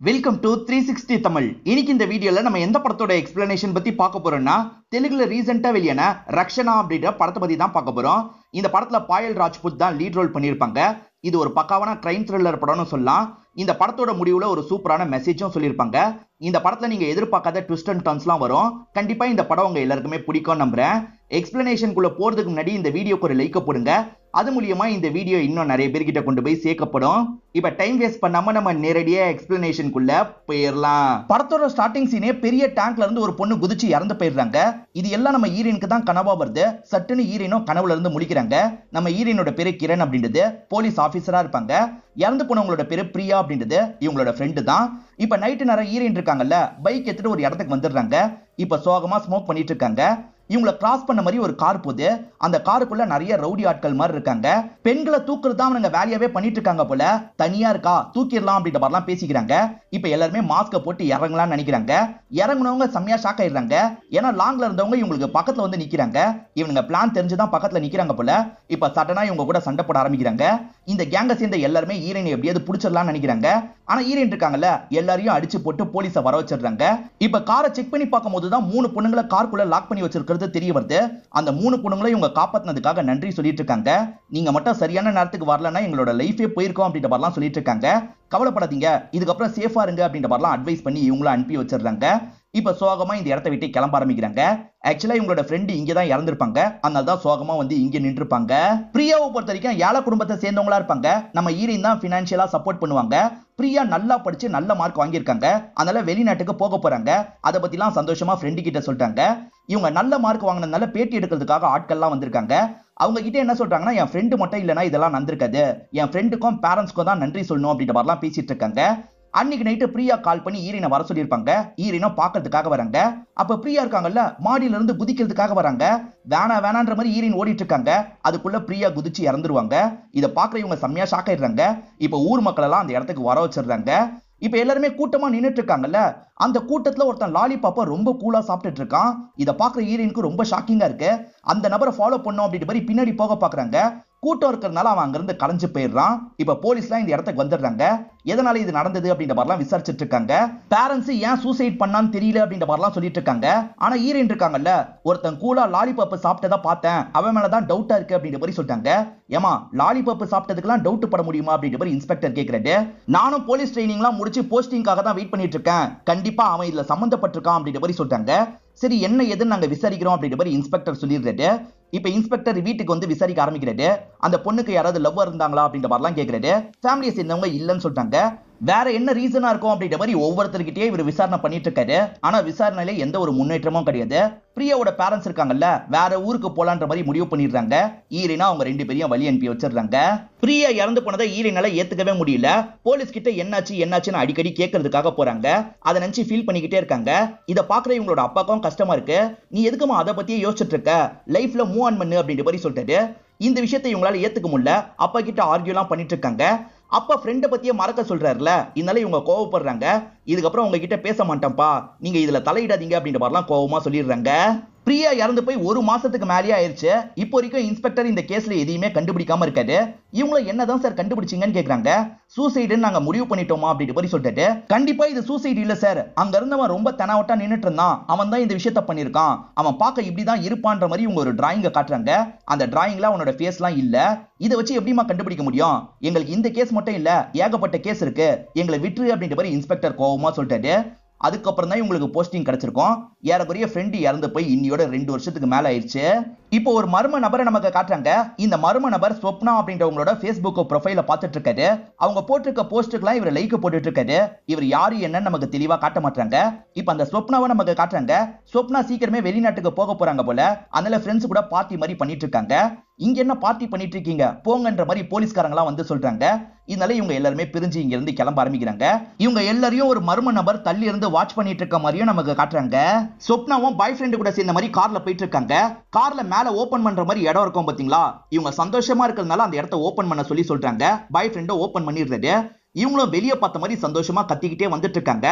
Welcome to 360 Tamil. இன்னைக்கு இந்த வீடியோல நம்ம எந்த படத்தோட எக்ஸ்பிளனேஷன் பத்தி பார்க்க போறோம்னா, தெலுங்குல ரீசெண்டா வெளியான ரக்ஷனா அப்படின்ற படத்தை பத்தி தான் பார்க்க போறோம். இந்த படத்துல பாயல் ராஜ்புத் தான் லீட் ரோல் பண்ணியிருப்பாங்க. இது ஒரு பக்காவான கிரைம் த்ரில்லர் படம்னு சொல்லலாம். இந்த படத்தோட முடிவுல ஒரு சூப்பரான மெசேஜும் சொல்லியிருப்பாங்க. இந்த படத்துல நீங்க எதிர்பார்க்காத ட்விஸ்ட் அண்ட் டர்ன்ஸ்லாம் வரும். கண்டிப்பா இந்த படம் உங்க எல்லாருக்குமே பிடிக்கும் நம்புறேன். எக்ஸ்பிளனேஷனுக்குள்ள போறதுக்கு முன்னாடி இந்த வீடியோக்கு ஒரு லைக் போடுங்க. அது மூலியமா இந்த வீடியோ இன்னும் நிறைய பேர்கிட்ட கொண்டு போய் சேர்க்கப்படும். இப்ப டைம் வேஸ்ட் பண்ணாம நம்ம நேரடியா எக்ஸ்பிளனேஷனுக்குள்ள போயிடலாம். படத்தோட ஸ்டார்டிங் சீனே பெரிய டேங்க்ல இருந்து ஒரு பொண்ணு குதிச்சு இறந்து போயிடுறாங்க. இது எல்லாம் நம்ம ஹீரோயினுக்கு தான் கனவா வருது. சட்டுன்னு ஹீரோயினும் கனவுல இருந்து முழிக்கிறாங்க. நம்ம ஹீரோயினோட பேரு கிரண் அப்படின்றது போலீஸ் ஆபீசரா இருப்பாங்க. இறந்து போனவங்களோட பேரு பிரியா அப்படின்றது இவங்களோட ஃப்ரெண்டு தான். இப்ப நைட்டு நேரம் ஹீரோயின் இருக்காங்கல்ல, பைக் எடுத்துட்டு ஒரு இடத்துக்கு வந்துடுறாங்க. இப்ப சோகமா ஸ்மோக் பண்ணிட்டு இருக்காங்க. இவங்களை கிராஸ் பண்ண மாதிரி ஒரு கார் போகுது. அந்த காருக்குள்ள நிறைய ரவுடி ஆட்கள் மாதிரி இருக்காங்க. பெண்களை தூக்குறது தான் அவங்க வேலையாவே பண்ணிட்டு இருக்காங்க போல. தனியா இருக்கா தூக்கிடலாம் அப்படின்ற மாதிரிலாம் பேசிக்கிறாங்க. இப்ப எல்லாருமே மாஸ்க போட்டு இறங்கலாம்னு நினைக்கிறாங்க. இறங்குனவங்க செம்மையா ஷாக் ஆயிடுறாங்க. ஏன்னா லாங்ல இருந்தவங்க இவங்களுக்கு பக்கத்துல வந்து நிக்கிறாங்க. இவங்க பிளான் தெரிஞ்சுதான் பக்கத்துல நிக்கிறாங்க போல. இப்ப சடனா இவங்க கூட சண்டை போட ஆரம்பிக்கிறாங்க. இந்த கேங்க சேர்ந்த எல்லாருமே ஹீரோயினை எப்படியாவது புடிச்சிடலாம்னு நினைக்கிறாங்க. ஆனா ஹீரோயின் இருக்காங்கல்ல, எல்லாரையும் அடிச்சு போட்டு போலீஸை வர வச்சிடுறாங்க. இப்ப காரை செக் பண்ணி பார்க்கும் போதுதான் 3 பொண்ணுங்களை காருக்குள்ள லாக் பண்ணி வச்சிருக்கிறது தெரிய வருது. அந்த 3 பொண்ணுங்களை இவங்க காப்பாத்தினதுக்காக நன்றி சொல்லிட்டு இருக்காங்க. நீங்க மட்டும் சரியான நேரத்துக்கு வரலன்னா எங்களோட லைஃபே போயிருக்கோம் அப்படின்ற மாதிரிலாம் சொல்லிட்டு இருக்காங்க. கவலைப்படாதீங்க, இதுக்கப்புறம் சேஃபா இருங்க அப்படின்ற மாதிரிலாம் அட்வைஸ் பண்ணி இவங்களும் அனுப்பி வச்சிடுறாங்க. இப்ப சோகமா இந்த இடத்த விட்டு கிளம்ப ஆரம்பிக்கிறாங்க. ஆக்சுவலா இவங்களோட ஃப்ரெண்டு இங்க தான் இறந்திருப்பாங்க. அதனால தான் சோகமா வந்து இங்க நின்றுப்பாங்க. பிரியாவை பொறுத்த வரைக்கும் ஏழை குடும்பத்தை சேர்ந்தவங்களா இருப்பாங்க. நம்ம ஹீரோயின் தான் பினான்சியலா சப்போர்ட் பண்ணுவாங்க. பிரியா நல்லா படிச்சு நல்ல மார்க் வாங்கியிருக்காங்க. அதனால வெளிநாட்டுக்கு போக போறாங்க. அதை பத்திலாம் சந்தோஷமா ஃப்ரெண்டு கிட்ட சொல்லிட்டாங்க. இவங்க நல்ல மார்க் வாங்கினதுனால பேட்டி எடுக்கிறதுக்காக ஆட்கள்லாம் வந்திருக்காங்க. அவங்க கிட்ட என்ன சொல்றாங்கன்னா, என் ஃப்ரெண்டு மட்டும் இல்லைன்னா இதெல்லாம் நடந்திருக்காது, என் ஃப்ரெண்டுக்கும் பேரண்ட்ஸ்க்கும் தான் நன்றி சொல்லணும் அப்படின்ற மாதிரிலாம் பேசிட்டு இருக்காங்க. அன்னைக்கு நைட்டு பிரியா கால் பண்ணி ஈரினை வர சொல்லியிருப்பாங்க. ஈரினை பார்க்கறதுக்காக வராங்க. அப்ப பிரியா இருக்காங்கல்ல, மாடியில இருந்து குதிக்கிறதுக்காக வராங்க. வேணான்ற மாதிரி ஈரின் ஓடிட்டு இருக்காங்க. அதுக்குள்ள பிரியா குதிச்சு இறந்துருவாங்க. இதை பார்க்குற இவங்க செம்மையா ஷாக் ஆயிடுறாங்க. இப்ப ஊர் மக்கள் எல்லாம் அந்த இடத்துக்கு வர வச்சிடுறாங்க. இப்ப எல்லாருமே கூட்டமா நின்னுட்டு இருக்காங்கல்ல, அந்த கூட்டத்துல ஒருத்தன் லாலிபாப்பா ரொம்ப கூலா சாப்பிட்டுட்டு இருக்கான். இதை பார்க்குற ஹீரோயினுக்கு ரொம்ப ஷாக்கிங்கா இருக்கு. அந்த நபரை ஃபாலோ பண்ணும் அப்படின்ற மாதிரி பின்னாடி போக பாக்குறாங்க. கூட்டம் இருக்கிறதுனால அவன் அங்கிருந்து கலைஞ்சு போயிடுறான். இப்ப போலீஸ்லாம் இந்த இடத்துக்கு வந்துடுறாங்க. எதனால இது நடந்தது அப்படின்ற மாதிரிலாம் விசாரிச்சுட்டு இருக்காங்க. பேரண்ட்ஸ் ஏன் சூசைட் பண்ணான்னு தெரியல அப்படின்ற மாதிரிலாம் சொல்லிட்டு இருக்காங்க. ஆனா ஹீரோயின் இருக்காங்கல்ல, ஒருத்தன் கூலா லாலிபாப் சாப்பிட்டதா பார்த்தேன், அவன் மேலதான் டவுட்டா இருக்கு அப்படின்ற மாதிரி சொல்லிட்டாங்க. ஏமா லாலிபாப் சாப்பிட்டதுக்கெல்லாம் டவுட் பட முடியுமா அப்படின்ற மாதிரி இன்ஸ்பெக்டர் கேட்கிறாரு. நானும் போலீஸ் ட்ரைனிங்லாம் முடிச்சு போஸ்டிங்காக தான் வெயிட் பண்ணிட்டு இருக்கேன், கண்டிப்பா அவன் இதுல சம்பந்தப்பட்டிருக்கான் அப்படின்ற மாதிரி சொல்லிட்டாங்க. சரி என்ன எதுன்னு நாங்க விசாரிக்கிறோம் அப்படின்ற மாதிரி இன்ஸ்பெக்டர் சொல்லிடுறாரு. இப்ப இன்ஸ்பெக்டர் வீட்டுக்கு வந்து விசாரிக்க ஆரம்பிக்கிறாரு. அந்த பொண்ணுக்கு யாராவது லவ்வர் இருந்தாங்களா அப்படின்ற மாதிரிலாம் கேட்கிறாரு. ஃபேமிலியை சேர்ந்தவங்க இல்லைன்னு சொல்லிட்டாங்க. வேற என்ன ரீசனா இருக்கும் அப்படின்ற மாதிரி ஒவ்வொருத்தர்கிட்டயே இவர் விசாரணை பண்ணிட்டு இருக்காரு. ஆனா விசாரணையில எந்த ஒரு முன்னேற்றமும் கிடையாது. பிரியாவோட பேரண்ட்ஸ் இருக்காங்கல்ல, வேற ஊருக்கு போலான்ற மாதிரி முடிவு பண்ணிடுறாங்க. ஈரினா அவங்க 2 பேரையும் வழி அனுப்பி வச்சிடுறாங்க. பிரியா இறந்து போனதை ஈரினால ஏத்துக்கவே முடியல. போலீஸ் கிட்ட என்னாச்சுன்னு அடிக்கடி கேட்கறதுக்காக போறாங்க. அதை நினைச்சு ஃபீல் பண்ணிக்கிட்டே இருக்காங்க. இதை பாக்குற இவங்களோட அப்பாக்கும் கஷ்டமா இருக்கு. நீ எதுக்குமா அதை பத்தியே யோசிச்சுட்டு இருக்க, லைஃப்ல மூவ் ஆன் பண்ணு அப்படின்ற மாதிரி சொல்லிட்டாரு. இந்த விஷயத்தை இவங்களால ஏத்துக்க முடியல. அப்பா கிட்ட ஆர்கியூலாம் பண்ணிட்டு இருக்காங்க. அப்பா ஃப்ரெண்டை பத்தியே மறக்க சொல்றாருல, இதனால இவங்க கோவப்படுறாங்க. இதுக்கப்புறம் உங்ககிட்ட பேச மாட்டேன்ப்பா, நீங்க இதுல தலையிடாதீங்க அப்படின்ற மாதிரிலாம் கோவமா சொல்லிடுறாங்க. பிரியா இறந்து போய் 1 மாசத்துக்கு மேலேயே ஆயிடுச்சு. இப்போ வரைக்கும் இன்ஸ்பெக்டர் இந்த கேஸ்ல எதையுமே கண்டுபிடிக்காம இருக்காரு. இவங்கள என்னதான் சார் கண்டுபிடிச்சீங்கன்னு கேக்குறாங்க. சூசைடுன்னு நாங்க முடிவு பண்ணிட்டோமா அப்படின்ற மாதிரி சொல்லிட்டு, கண்டிப்பா இது சூசைடு இல்ல சார், அங்க இருந்தவன் ரொம்ப தெனாவட்டா நின்னுட்டு இருந்தான், அவன் தான் இந்த விஷயத்த பண்ணிருக்கான், அவன் பார்க்க இப்படிதான் இருப்பான்ற மாதிரி இவங்க ஒரு டிராயிங்க காட்டுறாங்க. அந்த டிராயிங்ல அவனோட ஃபேஸ்லாம் இல்ல. இதை வச்சு எப்படிமா கண்டுபிடிக்க முடியும், எங்களுக்கு இந்த கேஸ் மட்டும் இல்ல ஏகப்பட்ட கேஸ் இருக்கு, எங்களை விட்டுரு அப்படின்ற மாதிரி இன்ஸ்பெக்டர் கோவமா சொல்லிட்டாரு. அதுக்கப்புறம் தான் இவங்களுக்கு போஸ்டிங் கிடைச்சிருக்கும். ஏறக்குறைய ஃப்ரெண்டு இறந்து போய் இன்னியோட 2 வருஷத்துக்கு மேல ஆயிடுச்சு. இப்போ ஒரு மர்ம நபரை நமக்கு காட்டுறாங்க. இந்த மர்ம நபர் ஸ்வப்னா அப்படின்றவங்களோட Facebook ப்ரொஃபைல பார்த்துட்டு இருக்காரு. அவங்க போட்டிருக்க போஸ்டுக்கெல்லாம் இவர் லைக் போட்டுட்டு இருக்காரு. இவர் யாரு என்னன்னு நமக்கு தெளிவா காட்ட மாட்டாங்க. இப்போ அந்த ஸ்வப்னாவை நமக்கு காட்டுறாங்க. ஸ்வப்னா சீக்கிரமே வெளிநாட்டுக்கு போக போறாங்க போல. அதனால ஃப்ரெண்ட்ஸ் கூட பார்ட்டி மாதிரி பண்ணிட்டு இருக்காங்க. இங்க என்ன பார்ட்டி பண்ணிட்டு இருக்கீங்க போங்கன்ற மாதிரி போலீஸ்காரங்களாம் வந்து சொல்றாங்க. இதனால இவங்க எல்லாருமே பிரிஞ்சு இங்க இருந்து கிளம்ப ஆரம்பிக்கிறாங்க. இவங்க எல்லாரையும் ஒரு மர்ம நபர் தள்ளி இருந்து வாட்ச் பண்ணிட்டு இருக்க மாதிரியும் நமக்கு காட்டுறாங்க. சொப்னாவும் பாய் ஃப்ரெண்டு கூட சேர்ந்த மாதிரி கார்ல போயிட்டு இருக்காங்க. கார்ல மேல ஓபன் பண்ற மாதிரி இடம் இருக்கும் பாத்தீங்களா. இவங்க சந்தோஷமா இருக்கிறதுனால அந்த இடத்த ஓபன் பண்ண சொல்லி சொல்றாங்க. பாய் ஃப்ரெண்ட ஓபன் பண்ணிடுறாரு. இவங்களும் வெளியே பார்த்த மாதிரி சந்தோஷமா கத்திக்கிட்டே வந்துட்டு இருக்காங்க.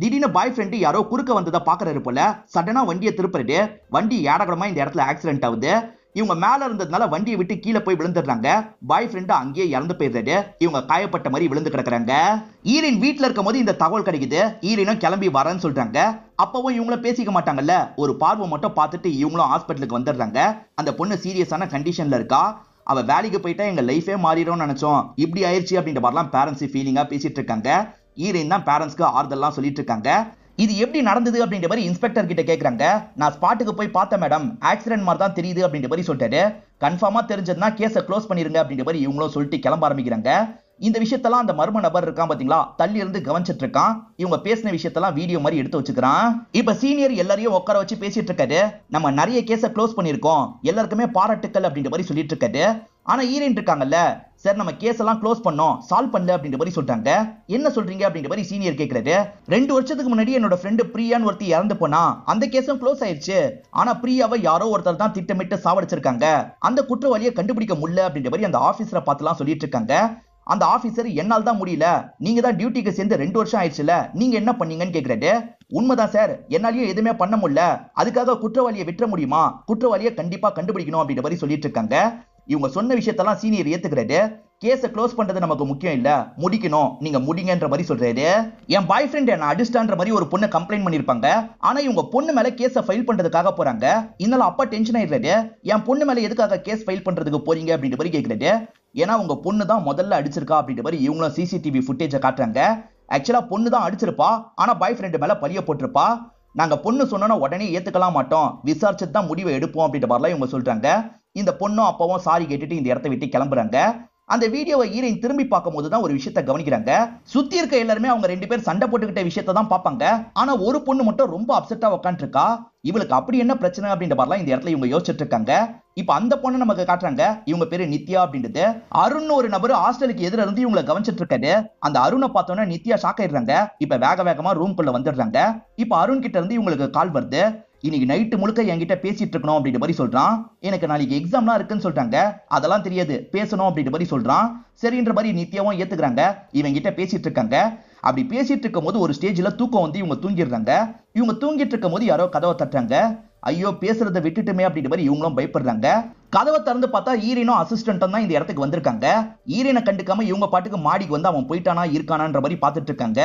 திடீர்னு பாய் ஃப்ரெண்டு யாரோ குறுக்க வந்ததை பாக்குறாரு போல. சடனா வண்டியை திருப்புறது. வண்டி ஏடகடமா இந்த இடத்துல ஆக்சிடென்ட் ஆகுது. இவங்க மேல இருந்ததுனால வண்டியை விட்டு கீழே போய் விழுந்துடுறாங்க. பாய் ஃப்ரெண்ட் அங்கேயே இறந்து போயிடுறாரு. இவங்க காயப்பட்ட மாதிரி விழுந்து கிடக்குறாங்க. ஈரின் வீட்டுல இருக்கும் போது இந்த தகவல் கிடைக்குது. ஈரினும் கிளம்பி வரேன்னு சொல்றாங்க. அப்பவும் இவங்களும் பேசிக்க மாட்டாங்கல்ல, ஒரு பார்வை மட்டும் பார்த்துட்டு இவங்களும் ஹாஸ்பிட்டலுக்கு வந்துடுறாங்க. அந்த பொண்ணு சீரியஸான கண்டிஷன்ல இருக்கா. அவ வேலைக்கு போயிட்டா எங்க லைஃபே மாறிடும்னு நினைச்சோம், இப்படி ஆயிடுச்சு அப்படின்ற மாதிரிலாம் பேரண்ட்ஸ் ஃபீலிங்கா பேசிட்டு இருக்காங்க. ஈரின் தான் பேரண்ட்ஸ்க்கு ஆறுதல்லாம் சொல்லிட்டு இருக்காங்க. இது எப்படி நடந்தது அப்படின்ற மாதிரி இன்ஸ்பெக்டர் கிட்ட கேக்குறாங்க. நான் ஸ்பாட்டுக்கு போய் பார்த்தேன் மேடம், ஆக்சிடென்ட் மாதிரி தான் தெரியுது அப்படின்ற மாதிரி சொல்லிட்டாரு. கன்ஃபார்மா தெரிஞ்சதுன்னா கேஸை க்ளோஸ் பண்ணிருங்க அப்படின்ற மாதிரி இவங்களும் சொல்லிட்டு கிளம்ப ஆரம்பிக்கிறாங்க. இந்த விஷயத்தெல்லாம் அந்த மர்ம நபர் இருக்கான் பாத்தீங்களா, தள்ளி இருந்து கவனிச்சிட்டு இருக்கான். இவங்க பேசின விஷயத்தெல்லாம் வீடியோ மாதிரி எடுத்து வச்சுக்கிறான். இப்ப சீனியர் எல்லாரையும் உட்கார வச்சு பேசிட்டு இருக்காரு. நம்ம நிறைய கேஸை க்ளோஸ் பண்ணிருக்கோம், எல்லாருக்குமே பாராட்டுக்கள் அப்படின்ற மாதிரி சொல்லிட்டு இருக்காரு. ஆனா ஈரன் இருக்காங்கல்ல, சார் நம்ம கேஸ் எல்லாம் க்ளோஸ் பண்ணோம், சால்வ் பண்ணல அப்படின்ற மாதிரி சொல்றாங்க. என்ன சொல்றீங்க அப்படின்ற மாதிரி சீனியர் கேக்குறாரு. 2 வருஷத்துக்கு முன்னாடி என்னோட ஃப்ரெண்டு பிரியான்னு ஒருத்தி இறந்து போனா, அந்த கேஸும் க்ளோஸ் ஆயிடுச்சு. ஆனா பிரியாவை யாரோ ஒருத்தர் தான் திட்டமிட்டு சாவடிச்சிருக்காங்க. அந்த குற்றவாளியை கண்டுபிடிக்க முடியல அப்படின்ற மாதிரி அந்த ஆபீசரை பார்த்துலாம் சொல்லிட்டு இருக்காங்க. அந்த ஆபீசர் என்னால் தான் முடியல, நீங்க தான் டியூட்டிக்கு சேர்ந்து 2 வருஷம் ஆயிடுச்சுல, நீங்க என்ன பண்ணீங்கன்னு கேக்குறாரு. உண்மைதான் சார், என்னாலயும் எதுவுமே பண்ண முடியல, அதுக்காக குற்றவாளியை விட்டுற முடியுமா, குற்றவாளியை கண்டிப்பா கண்டுபிடிக்கணும் அப்படின்ற மாதிரி சொல்லிட்டு இருக்காங்க. இவங்க சொன்ன விஷயத்தெல்லாம் சீனியர் ஏத்துக்கிறாரு. கேஸை க்ளோஸ் பண்றது நமக்கு முக்கியம் இல்ல, முடிக்கணும், நீங்க முடிங்கன்ற மாதிரி சொல்றாரு. என் பாய் ஃப்ரெண்ட் என்ன அடிஸ்டான்ற மாதிரி ஒரு பொண்ணு கம்ப்ளைண்ட் பண்ணிருப்பாங்க. ஆனா இவங்க பொண்ணு மேல கேஸை ஃபைல் பண்றதுக்காக போறாங்க. இதனால அப்பா டென்ஷன் ஆயிடுறாரு. என் பொண்ணு மேல எதுக்காக கேஸ் ஃபைல் பண்றதுக்கு போறீங்க அப்படின்ற மாதிரி கேக்குறாரு. ஏன்னா உங்க பொண்ணு தான் முதல்ல அடிச்சிருக்கா அப்படின்ற மாதிரி இவங்களும் சிசிடிவி ஃபுட்டேஜை காட்டுறாங்க. ஆக்சுவலா பொண்ணு தான் அடிச்சிருப்பா, ஆனா பாய் ஃப்ரெண்ட் மேல பழிய போட்டிருப்பா. நாங்க பொண்ணு சொன்னோன்னா உடனே ஏத்துக்கலாம் மாட்டோம், விசாரிச்சுட்டு தான் முடிவை எடுப்போம் அப்படின்ற மாதிரிலாம் இவங்க சொல்றாங்க. இந்த பொண்ணும் அப்பாவும் சாரி கேட்டுட்டு இந்த இடத்த விட்டு கிளம்புறாங்க. அந்த வீடியோவை ஈரன் திரும்பி பார்க்கும் போதுதான் ஒரு விஷயத்தை கவனிக்கிறாங்க. சுத்தி இருக்க எல்லாருமே அவங்க 2 பேர் சண்டை போட்டுக்கிட்ட விஷயத்தை தான் பார்ப்பாங்க. ஆனா ஒரு பொண்ணு மட்டும் ரொம்ப அப்செட்டா உட்காந்துட்டு இருக்கா. இவளுக்கு அப்படி என்ன பிரச்சனை அப்படின்ற மாதிரிலாம் இந்த இடத்துல இவங்க யோசிச்சுட்டு இருக்காங்க. இப்ப அந்த பொண்ணு நமக்கு காட்டுறாங்க. இவங்க பேரு நித்யா அப்படின்றது. அருண் ஒரு நபர் ஹாஸ்டலுக்கு எதிர இருந்து இவங்களை கவனிச்சிட்டு இருக்காரு. அந்த அருணை பார்த்தோன்னா நித்யா ஷாக் ஆயிடுறாங்க. இப்ப வேக வேகமா ரூம்குள்ள வந்துடுறாங்க. இப்ப அருண் கிட்ட இருந்து இவங்களுக்கு கால் வருது. இன்னைக்கு நைட்டு முழுக்க என்கிட்ட பேசிட்டு இருக்கணும் அப்படின்ற மாதிரி சொல்றான். எனக்கு நாளைக்கு எக்ஸாம்லாம் இருக்குன்னு சொல்றாங்க, அதெல்லாம் தெரியாது, பேசணும் அப்படின்ற மாதிரி சொல்றான். சரின்ற மாதிரி நித்யாவும் ஏத்துக்கிறாங்க. இவங்க கிட்ட பேசிட்டு இருக்காங்க. அப்படி பேசிட்டு இருக்கும் போது ஒரு ஸ்டேஜ்ல தூக்கம் வந்து இவங்க தூங்கிடுறாங்க. இவங்க தூங்கிட்டு இருக்கும் போது யாரோ கதவை தட்டுறாங்க. ஐயோ பேசுறதை விட்டுட்டுமே அப்படின்ற மாதிரி இவங்களும் பயப்படுறாங்க. கதவை திறந்து பார்த்தா ஈரனும் அசிஸ்டன்ட்டும் தான் இந்த இடத்துக்கு வந்திருக்காங்க. ஈரனை கண்டுக்காம இவங்க பாட்டுக்கு மாடிக்கு வந்து அவன் போயிட்டானா இருக்கானான்ற மாதிரி பார்த்துட்டு இருக்காங்க.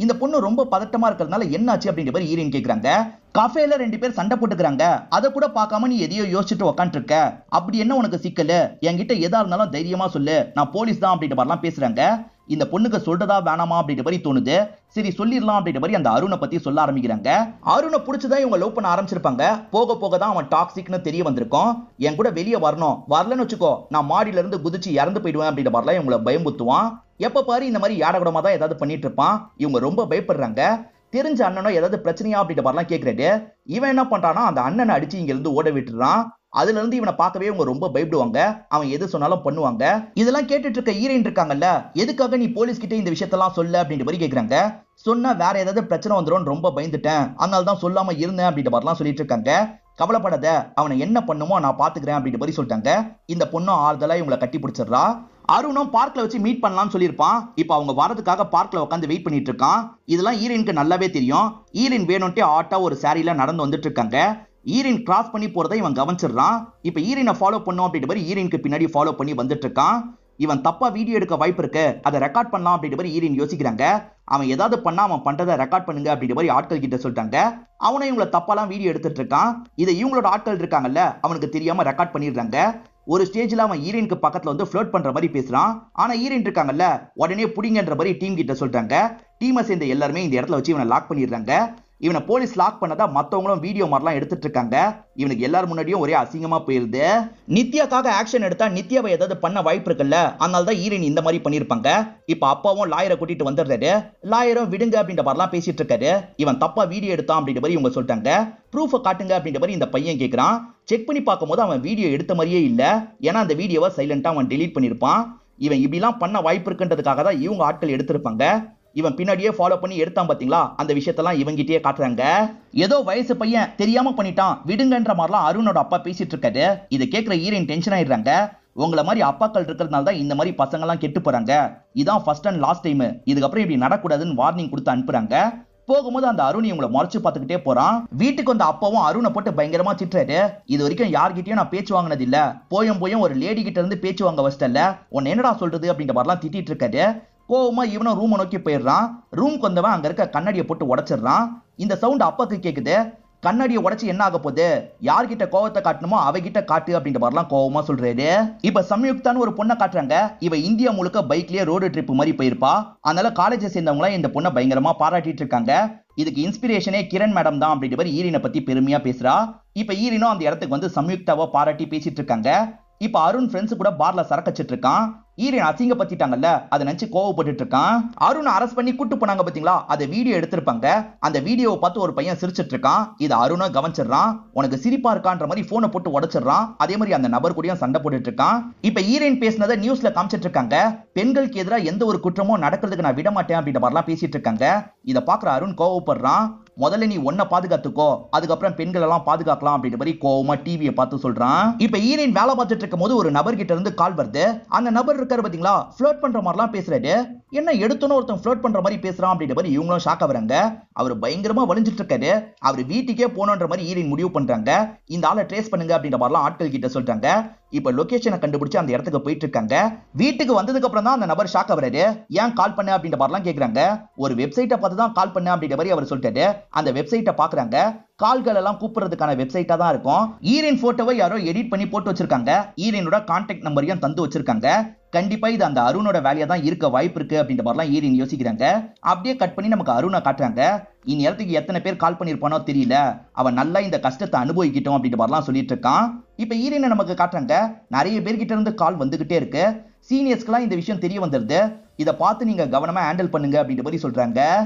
இந்த பொண்ணு ரொம்ப பதட்டமா இருக்கிறதுனால என்ன ஆச்சு அப்படின்ற மாதிரி ஈரன் கேக்குறாங்க. கஃபேல 2 பேர் சண்டை போட்டுக்கிறாங்க, அதை கூட பார்க்காம நீ எதையோ யோசிச்சுட்டு உட்காந்துட்டு இருக்க, அப்படி என்ன உனக்கு சிக்கல், என்கிட்ட எதா இருந்தாலும் தைரியமா சொல்லு, நான் போலீஸ் தான் அப்படின்ற மாதிரிலாம் பேசுறாங்க. இந்த பொண்ணுக்கு சொல்றதா வேணாமா அப்படின்ற மாதிரி தோணுது. சரி சொல்லிடலாம் அப்படின்ற மாதிரி அந்த அருணை பத்தி சொல்ல ஆரம்பிக்கிறாங்க. அருணை பிடிச்சதான் இவங்க லவ் பண்ண ஆரம்பிச்சிருப்பாங்க. போக போக தான் அவன் டாக்ஸிக்னு தெரிய வந்திருக்கும். என் கூட வெளியே வரணும், வரலன்னு வச்சுக்கோ நான் மாடியில இருந்து குதிச்சு இறந்து போயிடுவேன் அப்படின்ற மாதிரிலாம் இவங்களை பயமுத்துவான். எப்ப பாரு இந்த மாதிரி யாடகடமா தான் ஏதாவது பண்ணிட்டு இருப்பான். இவங்க ரொம்ப பயப்படுறாங்க. தெரிஞ்ச அண்ணனோ ஏதாவது பிரச்சனையா அப்படின்ற மாதிரிலாம் கேட்கறாரு. இவன் என்ன பண்றானா அந்த அண்ணனை அடிச்சு இங்க இருந்து ஓட விட்டுறான். அதுல இருந்து இவனை பார்க்கவே இவங்க ரொம்ப பயப்படுவாங்க. அவன் எது சொன்னாலும் பண்ணுவாங்க. இதெல்லாம் கேட்டுட்டு இருக்க ஈரன் இருக்காங்கல்ல, எதுக்காக நீ போலீஸ் கிட்ட இந்த விஷயத்தெல்லாம் சொல்ல அப்படின்ற மாதிரி கேக்குறாங்க. சொன்னா வேற ஏதாவது பிரச்சனை வந்துடும் ரொம்ப பயந்துட்டேன், அதனால தான் சொல்லாம இருந்தேன் அப்படின்ற மாதிரிலாம் சொல்லிட்டு இருக்காங்க. கவலைப்படாத, அவனை என்ன பண்ணுமோ நான் பாத்துக்கிறேன் அப்படின்ற மாதிரி சொல்லிட்டாங்க. இந்த பொண்ணும் ஆறுதலா இவங்களை கட்டி பிடிச்சிடறா. அருணும் பார்க்ல வச்சு மீட் பண்ணலாம்னு சொல்லியிருப்பான். இப்ப அவங்க வரதுக்காக பார்க்ல உட்காந்து வெயிட் பண்ணிட்டு இருக்கான். இதெல்லாம் ஈரனுக்கு நல்லாவே தெரியும். ஈரன் வேணும்ட்டே ஆட்டா ஒரு சாரியில நடந்து வந்துட்டு இருக்காங்க. ஈரன் கிராஸ் பண்ணி போறதை இவன் கவனிச்சிடறான். இப்ப ஈரனை ஃபாலோ பண்ணும் அப்படின்ற மாதிரி ஈரனுக்கு பின்னாடி ஃபாலோ பண்ணி வந்துட்டு இருக்கான். இவன் தப்பா வீடியோ எடுக்க வாய்ப்பு இருக்கு, அதை ரெக்கார்ட் பண்ணலாம் அப்படின்ற மாதிரி ஈரன் யோசிக்கிறாங்க. அவன் ஏதாவது பண்ணா அவன் பண்றதை ரெக்கார்ட் பண்ணுங்க அப்படின்ற மாதிரி ஆட்கள் கிட்ட சொல்லிட்டாங்க. அவனை இவங்களை தப்பாலாம் வீடியோ எடுத்துட்டு இருக்கான். இதை இவங்களோட ஆட்கள் இருக்காங்கல்ல, அவனுக்கு தெரியாம ரெக்கார்ட் பண்ணிடுறாங்க. ஒரு ஸ்டேஜ்ல அவன் ஈரனுக்கு பக்கத்துல வந்து ஃப்ளோட் பண்ற மாதிரி பேசுறான். ஆனா ஈரன் இருக்காங்கல்ல, உடனே புடிங்கன்ற மாதிரி டீம் கிட்ட சொல்லிட்டாங்க. டீமை சேர்ந்த எல்லாருமே இந்த இடத்துல வச்சு இவனை லாக் பண்ணிடுறாங்க. இவனை போலீஸ் லாக் பண்ணதா மத்தவங்களும் வீடியோ மாதிரிலாம் எடுத்துட்டு இருக்காங்க. இவனுக்கு எல்லாரும் முன்னாடியும் ஒரே அசிங்கமா போயிருது. நித்யாக்காக ஆக்ஷன் எடுத்தா நித்யாவை ஏதாவது பண்ண வாய்ப்பு இருக்குல்ல, அதனால தான் ஈரன் இந்த மாதிரி பண்ணிருப்பாங்க. இப்ப அப்பாவும் லாயரை கூட்டிட்டு வந்துடுறாரு. லாயரும் விடுங்க அப்படின்ற மாதிரிலாம் பேசிட்டு இருக்காரு. இவன் தப்பா வீடியோ எடுத்தான் அப்படின்ற மாதிரி இவங்க சொல்லிட்டாங்க. ப்ரூஃபை காட்டுங்க அப்படின்ற மாதிரி இந்த பையன் கேட்கிறான். செக் பண்ணி பார்க்கும்போது அவன் வீடியோ எடுத்த மாதிரியே இல்ல. ஏன்னா அந்த வீடியோவை சைலண்டா அவன் டெலீட் பண்ணிருப்பான். இவன் இப்படிலாம் பண்ண வாய்ப்பு இருக்குன்றதுக்காக தான் இவங்க ஆட்கள் எடுத்திருப்பாங்க. இவன் பின்னாடியே ஃபாலோ பண்ணி எடுத்தான் பாத்தீங்களா, அந்த விஷயத்தெல்லாம் இவங்கிட்டே காட்டுறாங்க. ஏதோ வயசு பையன் தெரியாம பண்ணிட்டான் விடுங்கன்ற மாதிரிலாம் அருணோட அப்பா பேசிட்டு இருக்காரு. இதை கேட்கிற ஈரன் டென்ஷன் ஆயிடுறாங்க. உங்களை மாதிரி அப்பாக்கள் இருக்கிறதுனால தான் இந்த மாதிரி பசங்க எல்லாம் கெட்டு போறாங்க. இதான் ஃபர்ஸ்ட் அண்ட் லாஸ்ட் டைம், இதுக்கப்புறம் இப்படி நடக்கூடாதுன்னு வார்னிங் கொடுத்து அனுப்புறாங்க. போகும்போது அந்த அருண் இவங்களை முறைச்சு பார்த்துக்கிட்டே போறான். வீட்டுக்கு வந்த அப்பவும் அருணை போட்டு பயங்கரமா திட்டுறாரு. இது வரைக்கும் யார்கிட்டயும் நான் பேச்சு வாங்கினது இல்ல, போயும் ஒரு லேடி கிட்ட இருந்து பேச்சு வாங்க வச்சிட்டல, உன்னை என்னடா சொல்றது அப்படின்ற மாதிரிலாம் திட்டிட்டு இருக்காரு. கோவமா இவனும் ரூமை நோக்கி போயிடுறான். ரூம்க்கு வந்தவன் அங்க இருக்க கண்ணாடியை போட்டு உடைச்சிடுறான். இந்த சவுண்ட் அப்பாக்கு கேக்குது. கண்ணாடியை உடைச்சு என்ன ஆக போகுது, யார்கிட்ட கோவத்தை காட்டணுமோ அவகிட்ட காட்டு அப்படின்ற மாதிரிலாம் கோவமா சொல்றாரு. இப்ப சம்யுக்தான்னு ஒரு பொண்ணை காட்டுறாங்க. இவ இந்தியா முழுக்க பைக்லயே ரோடு ட்ரிப் மாதிரி போயிருப்பா. அதனால காலேஜை சேர்ந்தவங்களா இந்த பொண்ணை பயங்கரமா பாராட்டிட்டு இருக்காங்க. இதுக்கு இன்ஸ்பிரேஷனே கிரண் மேடம் தான் அப்படின்ற மாதிரி ஈரினை பத்தி பெருமையா பேசுறா. இப்ப ஈரினும் அந்த இடத்துக்கு வந்து சம்யுக்தாவை பாராட்டி பேசிட்டு இருக்காங்க. இப்ப அருண் ஃப்ரெண்ட்ஸ் கூட பார்ல சரக்கச்சிட்டு இருக்கான். ஈரன் அசிங்கப்படுத்திட்டாங்கல்ல, அதை நினைச்சு கோவப்பட்டு இருக்கான். அருண் அரெஸ்ட் பண்ணி கூட்டு போனாங்க பாத்தீங்களா, அதை வீடியோ எடுத்திருப்பாங்க. அந்த வீடியோவை பார்த்து ஒரு பையன் சிரிச்சிட்டு இருக்கான். இதை அருணை கவனிச்சிடறான். உனக்கு சிரிப்பா இருக்கான்ற மாதிரி போனை போட்டு உடைச்சிடறான். அதே மாதிரி அந்த நபர் கூடயும் சண்டை போட்டுட்டு இருக்கான். இப்ப ஈரன் பேசினதை நியூஸ்ல காமிச்சிட்டு இருக்காங்க. பெண்களுக்கு எதிராக எந்த ஒரு குற்றமும் நடக்கிறதுக்கு நான் விட மாட்டேன் அப்படின்ற மாதிரிலாம் பேசிட்டு இருக்காங்க. இதை பாக்குற அருண் கோவப்படுறான். முதல்ல நீ ஒன்ன பாதுகாத்துக்கோ, அதுக்கப்புறம் பெண்கள் எல்லாம் பாதுகாக்கலாம் அப்படின்ற மாதிரி கோவமா டிவியை பார்த்து சொல்றான். இப்ப ஈரன் வேலை பார்த்துட்டு இருக்கும் போது ஒரு நபர் கிட்ட இருந்து கால் வருது. அந்த நபர் இருக்காரு பாத்தீங்களா, ஃப்ளர்ட் பண்ற மாதிரிலாம் பேசுறாரு. என்ன எடுத்தோன்னு ஒருத்தன் ஃப்ளர்ட் பண்ற மாதிரி பேசுறான் அப்படின்ற மாதிரி இவங்களும் ஷாக் ஆகுறாங்க. அவர் பயங்கரமா வலிஞ்சிட்டு இருக்காரு. அவர் வீட்டுக்கே போனோன்ற மாதிரி ஈரன் முடிவு பண்றாங்க. இந்த ஆளை ட்ரேஸ் பண்ணுங்க அப்படின்ற மாதிரிலாம் ஆட்கள் கிட்ட சொல்றாங்க. இப்ப லொகேஷனை கண்டுபிடிச்சு அந்த இடத்துக்கு போயிட்டு இருக்காங்க. வீட்டுக்கு வந்ததுக்கு அப்புறம் தான் அந்த நபர் ஷாக் ஆகுறாரு. ஏன் கால் பண்ண அப்படின்ற மாதிரிலாம் கேக்குறாங்க. ஒரு வெப்சைட்டை பார்த்து தான் கால் பண்ண அப்படின்ற மாதிரி அவர் சொல்லிட்டாரு. அந்த வெப்சைட்டை பாக்குறாங்க. கால்கள் எல்லாம் கூப்பிடுறதுக்கான வெப்சைட்டா தான் இருக்கும். ஈரன் போட்டோவை யாரோ எடிட் பண்ணி போட்டு வச்சிருக்காங்க. ஈரனோட கான்டாக்ட் நம்பரையும் தந்து வச்சிருக்காங்க. கண்டிப்பா இது அந்த அருணோட வேலையா தான் இருக்க வாய்ப்பு இருக்கு அப்படின்ற மாதிரிலாம் ஈரன் யோசிக்கிறாங்க. அப்படியே கட் பண்ணி நமக்கு அருணை காட்டுறாங்க. இந்நேரத்துக்கு எத்தனை பேர் கால் பண்ணிருப்பானோ தெரியல, அவன் நல்லா இந்த கஷ்டத்தை அனுபவிக்கிட்டோம் அப்படின்ற மாதிரிலாம் சொல்லிட்டு இருக்கான். இப்ப ஈரனை நமக்கு காட்டுறாங்க. நிறைய பேர்கிட்ட இருந்து கால் வந்துகிட்டே இருக்கு. சீனியர்ஸ்க்குலாம் இந்த விஷயம் தெரிய வந்துருது. இதை பார்த்து நீங்க கவனமா ஹேண்டில் பண்ணுங்க அப்படின்ற மாதிரி சொல்றாங்க.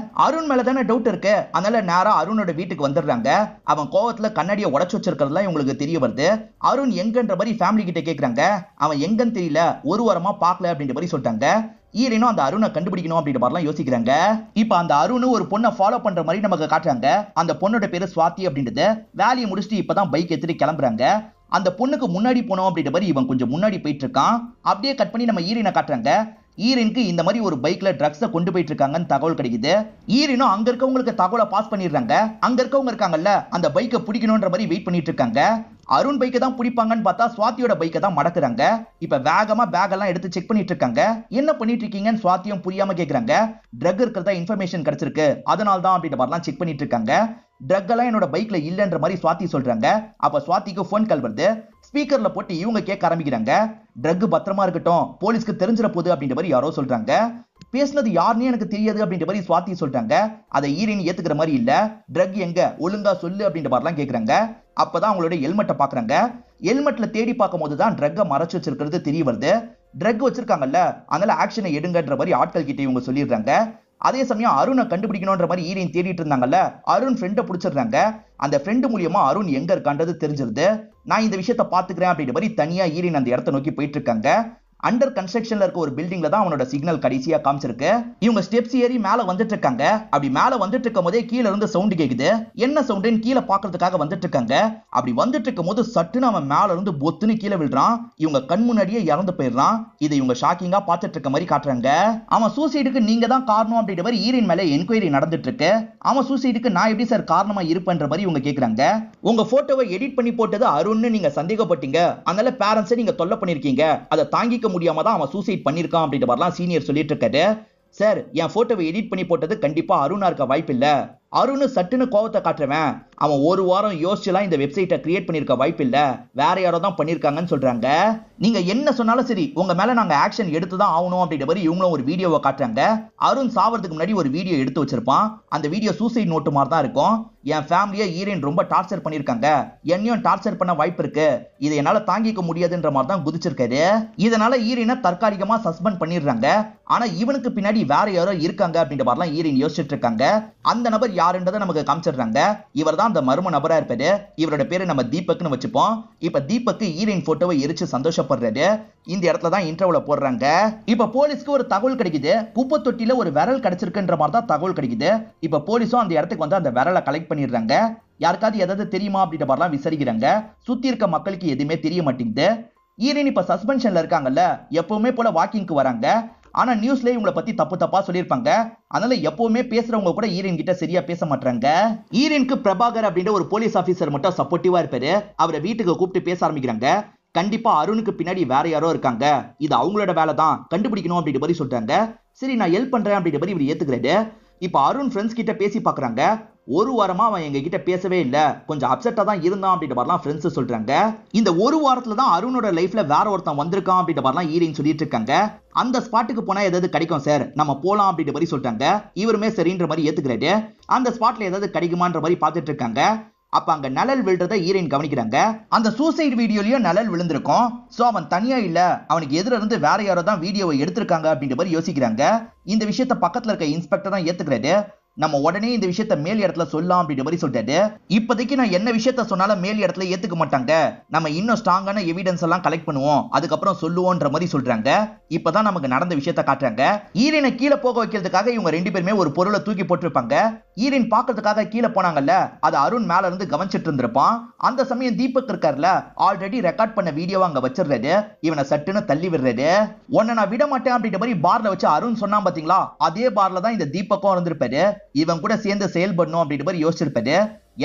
அருண் மேல தானே டவுட் இருக்கு, அதனால நேரா அருணோட வீட்டுக்கு வந்துடுறாங்க. அவன் கோவத்துல கண்ணாடியை உடைச்சு வச்சிருக்கிறதுலாம் இவங்களுக்கு தெரிய வருது. அருண் எங்கன்ற மாதிரி ஃபேமிலி கிட்ட கேக்குறாங்க. அவன் எங்கன்னு தெரியல, ஒரு வாரமா பார்க்கல அப்படின்ற மாதிரி சொல்லிட்டாங்க. ஈரனும் அந்த அருணை கண்டுபிடிக்கணும் அப்படின்ற மாதிரிலாம் யோசிக்கிறாங்க. இப்ப அந்த அருண் ஒரு பொண்ணை ஃபாலோ பண்ற மாதிரி நமக்கு காட்டுறாங்க. அந்த பொண்ணோட பேரு சுவாதி அப்படின்றது. வேலையை முடிச்சுட்டு இப்பதான் பைக் எடுத்துட்டு கிளம்புறாங்க. அந்த பொண்ணுக்கு முன்னாடி போனோம் அப்படின்ற மாதிரி இவன் கொஞ்சம் முன்னாடி போயிட்டு இருக்கான். அப்படியே கட் பண்ணி நம்ம ஈரனை காட்டுறாங்க. ஈரனுக்கு இந்த மாதிரி ஒரு பைக்ல ட்ரக்ஸை கொண்டு போயிட்டு இருக்காங்கன்னு தகவல் கிடைக்குது. ஈரனும் அங்க இருக்கவங்களுக்கு தகவலை பாஸ் பண்ணிடுறாங்க. அங்க இருக்கவங்க இருக்காங்கல்ல, அந்த பைக்கை பிடிக்கணும்ன்ற மாதிரி வெயிட் பண்ணிட்டு இருக்காங்க. அருண் பைக்கை தான் பிடிப்பாங்கன்னு பார்த்தா சுவாதியோட பைக்கை தான் மடக்குறாங்க. இப்ப வேகமா பேக் எல்லாம் எடுத்து செக் பண்ணிட்டு இருக்காங்க. என்ன பண்ணிட்டு இருக்கீங்கன்னு சுவாதியும் புரியாம கேக்குறாங்க. ட்ரக் இருக்கிறதா இன்ஃபர்மேஷன் கிடைச்சிருக்கு, அதனால தான் அப்படின்ற மாதிரிலாம் செக் பண்ணிட்டு இருக்காங்க. ட்ரக் எல்லாம் என்னோட பைக்ல இல்லன்ற மாதிரி சுவாதி சொல்றாங்க. அப்ப சுவாதிக்கு போன் கால் வருது. ஸ்பீக்கர்ல போட்டு இவங்க கேட்க ஆரம்பிக்கிறாங்க. ட்ரக் பத்திரமா இருக்கட்டும், போலீஸ்க்கு தெரிஞ்சிட போகுது அப்படின்ற மாதிரி யாரோ சொல்றாங்க. பேசுனது யாருன்னு எனக்கு தெரியாது அப்படின்ற மாதிரி சுவாதி சொல்றாங்க. அதை ஈரன் ஏத்துக்கிற மாதிரி இல்ல. ட்ரக் எங்க, ஒழுங்கா சொல்லு அப்படின்ற மாதிரிலாம் கேக்குறாங்க. அப்பதான் அவங்களோட ஹெல்மெட்டை பாக்குறாங்க. ஹெல்மெட்ல தேடி பார்க்கும் போதுதான் ட்ரக்கை மறைச்சு வச்சிருக்கிறது தெரிய வருது. ட்ரக் வச்சிருக்காங்கல்ல, அதனால ஆக்ஷனை எடுங்கன்ற மாதிரி ஆட்கள் கிட்ட இவங்க சொல்லிடுறாங்க. அதே சமயம் அருணை கண்டுபிடிக்கணும்ன்ற மாதிரி ஈரன் தேடிட்டு இருந்தாங்கல்ல, அருண் ஃப்ரெண்டை பிடிச்சிடுறாங்க. அந்த ஃப்ரெண்டு மூலியமா அருண் எங்க இருக்கான்றது தெரிஞ்சிருது. நான் இந்த விஷயத்தை பாத்துக்கிறேன் அப்படின்ற மாதிரி தனியா ஈரன் அந்த இடத்தை நோக்கி போயிட்டு இருக்காங்க. அண்டர் கன்ஸ்ட்ரக்ஷன்ல இருக்க ஒரு பில்டிங்ல தான் அவனோட சிக்னல் கடைசியா காமிச்சிருக்கு. இவங்க ஸ்டெப்ஸ் ஏறி மேல வந்துட்டு இருக்காங்க. அப்படி மேல வந்துட்டு இருக்கும் போதே கீழ இருந்து சவுண்ட் கேக்குது. என்ன சவுண்டுன்னு கீழே பாக்குறதுக்காக வந்துட்டு இருக்காங்க. அப்படி வந்துட்டு இருக்கும் போது சட்டுன்னு அவன் மேல இருந்து பொத்துன்னு கீழே விழுறான். இவங்க கண் முன்னாடியே இறந்து போயிடுறான். இதை இவங்க ஷாக்கிங்கா பார்த்துட்டு இருக்க மாதிரி காட்டுறாங்க. அவன் சூசைடுக்கு நீங்க தான் காரணம் அப்படின்ற மாதிரி ஈரன் மேல என்கொயரி நடந்துட்டு இருக்கு. அவன் சூசைடுக்கு நான் எப்படி சார் காரணமா இருப்பேன்ற மாதிரி இவங்க கேக்குறாங்க. உங்க போட்டோவை எடிட் பண்ணி போட்டது அருண்னு நீங்க சந்தேகப்பட்டீங்க, அதனால பேரண்ட்ஸை நீங்க தொல்லை பண்ணிருக்கீங்க, அதை தாங்கிக்க முடியாம தான் அவன் சூசைட் பண்ணிருக்கான் அப்படின்ற மாதிரிலாம் சீனியர் சொல்லிட்டு இருக்காரு. சார், என் போட்டோவை எடிட் பண்ணி போட்டது கண்டிப்பா அருணா இருக்க வாய்ப்பு இல்ல. அருண் சட்டுன்னு கோவத்தை காட்டுறவன். அவன் ஒரு வாரம் யோசிச்சுலாம் இந்த வெப்சைட்டை கிரியேட் பண்ணிருக்க வாய்ப்பு இல்ல, வேற யாரோ தான் பண்ணிருக்காங்கன்னு சொல்றாங்க. நீங்க என்ன சொன்னாலும் சரி, உங்க மேல நாங்க ஆக்ஷன் எடுத்துதான் ஆகணும் அப்படின்ற மாதிரி இவங்களும் ஒரு வீடியோவை காட்டுறாங்க. அருண் சாவறதுக்கு முன்னாடி ஒரு வீடியோ எடுத்து வச்சிருப்பான். அந்த வீடியோ சூசைட் நோட்டு மாதிரி தான் இருக்கும். என் ஃபேமிலியை ஈரன் ரொம்ப டார்ச்சர் பண்ணிருக்காங்க, என்னையும் டார்ச்சர் பண்ண வாய்ப்பு இருக்கு, இதை என்னால தாங்கிக்க முடியாதுன்ற மாதிரி தான் குதிச்சிருக்காரு. இதனால ஈரனை தற்காலிகமா சஸ்பெண்ட் பண்ணிடுறாங்க. ஆனா இவனுக்கு பின்னாடி வேற யாரோ இருக்காங்க அப்படின்ற மாதிரிலாம் ஈரன் யோசிச்சுட்டு இருக்காங்க. அந்த நபர் யாருன்றதை நமக்கு காமிச்சிடுறாங்க. இவர் தான் அந்த மர்ம நபரா இருப்பாரு. இவரோட பேரு நம்ம தீபக்னு வச்சுப்போம். இப்ப தீபக் ஈரன் போட்டோவை எரிச்சு சந்தோஷப்படுறாரு. இந்த இடத்துல தான் இன்டர்வியூல போடுறாங்க. இப்ப போலீஸ்க்கு ஒரு தகவல் கிடைக்குது. குப்பை தொட்டில ஒரு விரல் கிடைச்சிருக்குன்ற மாதிரி தான் தகவல் கிடைக்குது. இப்ப போலீஸும் அந்த இடத்துக்கு வந்து அந்த விரலை கலெக்ட் பண்ணிடுறாங்க. யாருக்காவது ஏதாவது தெரியுமா அப்படின்ற மாதிரிலாம் விசாரிக்கிறாங்க. சுத்தி இருக்க மக்களுக்கு எதுவுமே தெரிய மாட்டேங்குது. ஈரன் இப்ப சஸ்பென்ஷன்ல இருக்காங்கல்ல, எப்பவுமே போல வாக்கிங்க்கு வராங்க. ஆனா நியூஸ்ல இவங்களை பத்தி தப்பு தப்பா சொல்லியிருப்பாங்க. அதனால எப்பவுமே பேசுறவங்க கூட ஈரன் கிட்ட சரியா பேச மாட்டாங்க. ஈரனுக்கு பிரபாகர் அப்படின்ற ஒரு போலீஸ் ஆபீசர் மட்டும் சப்போர்ட்டிவா இருப்பாரு. அவரை வீட்டுக்கு கூப்பிட்டு பேச ஆரம்பிக்கிறாங்க. கண்டிப்பா அருணுக்கு பின்னாடி வேற யாரோ இருக்காங்க, இது அவங்களோட வேலை தான், கண்டுபிடிக்கணும் அப்படின்ற மாதிரி சொல்றாங்க. சரி நான் ஹெல்ப் பண்றேன் அப்படின்ற மாதிரி இவர் ஏத்துக்கிறாரு. இப்ப அருண் ஃப்ரெண்ட்ஸ் கிட்ட பேசி பாக்குறாங்க. ஒரு வாரமா அவன் எங்க கிட்ட பேசவே இல்ல, கொஞ்சம் அப்செட்டா தான் இருந்தான் அப்படின்ற மாதிரிலாம் ஃப்ரெண்ட்ஸ் சொல்றாங்க. இந்த ஒரு வாரத்துல தான் அருணோட லைஃப்ல வேற ஒருத்தன் வந்திருக்கான் அப்படின்ற மாதிரிலாம் ஈரன் சொல்லிட்டு இருக்காங்க. அந்த ஸ்பாட்டுக்கு போனா ஏதாவது கிடைக்கும் சார், நம்ம போலாம் அப்படின்ற மாதிரி சொல்றாங்க. இவருமே சரின்ற மாதிரி ஏத்துக்கிறாரு. அந்த ஸ்பாட்ல ஏதாவது கிடைக்குமான்ற மாதிரி பாத்துட்டு இருக்காங்க. அப்ப அங்க நிழல் விழுறத ஈரன் கவனிக்கிறாங்க. அந்த சூசைட் வீடியோலயும் நிழல் விழுந்திருக்கும். சோ அவன் தனியா இல்ல, அவனுக்கு எதிர இருந்து வேற யாரோ தான் வீடியோவை எடுத்திருக்காங்க அப்படின்ற மாதிரி யோசிக்கிறாங்க. இந்த விஷயத்த பக்கத்துல இருக்க இன்ஸ்பெக்டர் தான் ஏத்துக்கிறாரு. நம்ம உடனே இந்த விஷயத்த மேல் இடத்துல சொல்லலாம் அப்படின்ற மாதிரி சொல்றாரு. இப்போதைக்கு நான் என்ன விஷயத்த சொன்னாலும் மேல் இடத்துல ஏத்துக்க மாட்டாங்க, நம்ம இன்னும் ஸ்ட்ராங்கான எவிடன்ஸ் எல்லாம் கலெக்ட் பண்ணுவோம், அதுக்கப்புறம் சொல்லுவோன்ற மாதிரி சொல்றாங்க. இப்பதான் நமக்கு நடந்த விஷயத்த காட்டுறாங்க. ஈரனை கீழே போக வைக்கிறதுக்காக இவங்க ரெண்டு பேருமே ஒரு பொருளை தூக்கி போட்டிருப்பாங்க. ஈரன் பாக்குறதுக்காக கீழே போனாங்கல்ல, அது அருண் மேல இருந்து கவனிச்சிட்டு இருந்திருப்பான். அந்த சமயம் தீபக் இருக்காருல, ஆல்ரெடி ரெக்கார்ட் பண்ண வீடியோவை அங்க வச்சிடுறாரு. இவனை சட்டுன்னு தள்ளி விடுறாரு. உன்னை நான் விட மாட்டேன் அப்படின்ற மாதிரி பார்ல வச்சு அருண் சொன்னான் பாத்தீங்களா, அதே பார்ல தான் இந்த தீபக்கும் இருந்திருப்பாரு. இவன் கூட சேர்ந்து செயல்படணும் அப்படின்ற மாதிரி யோசிச்சிருப்பாரு.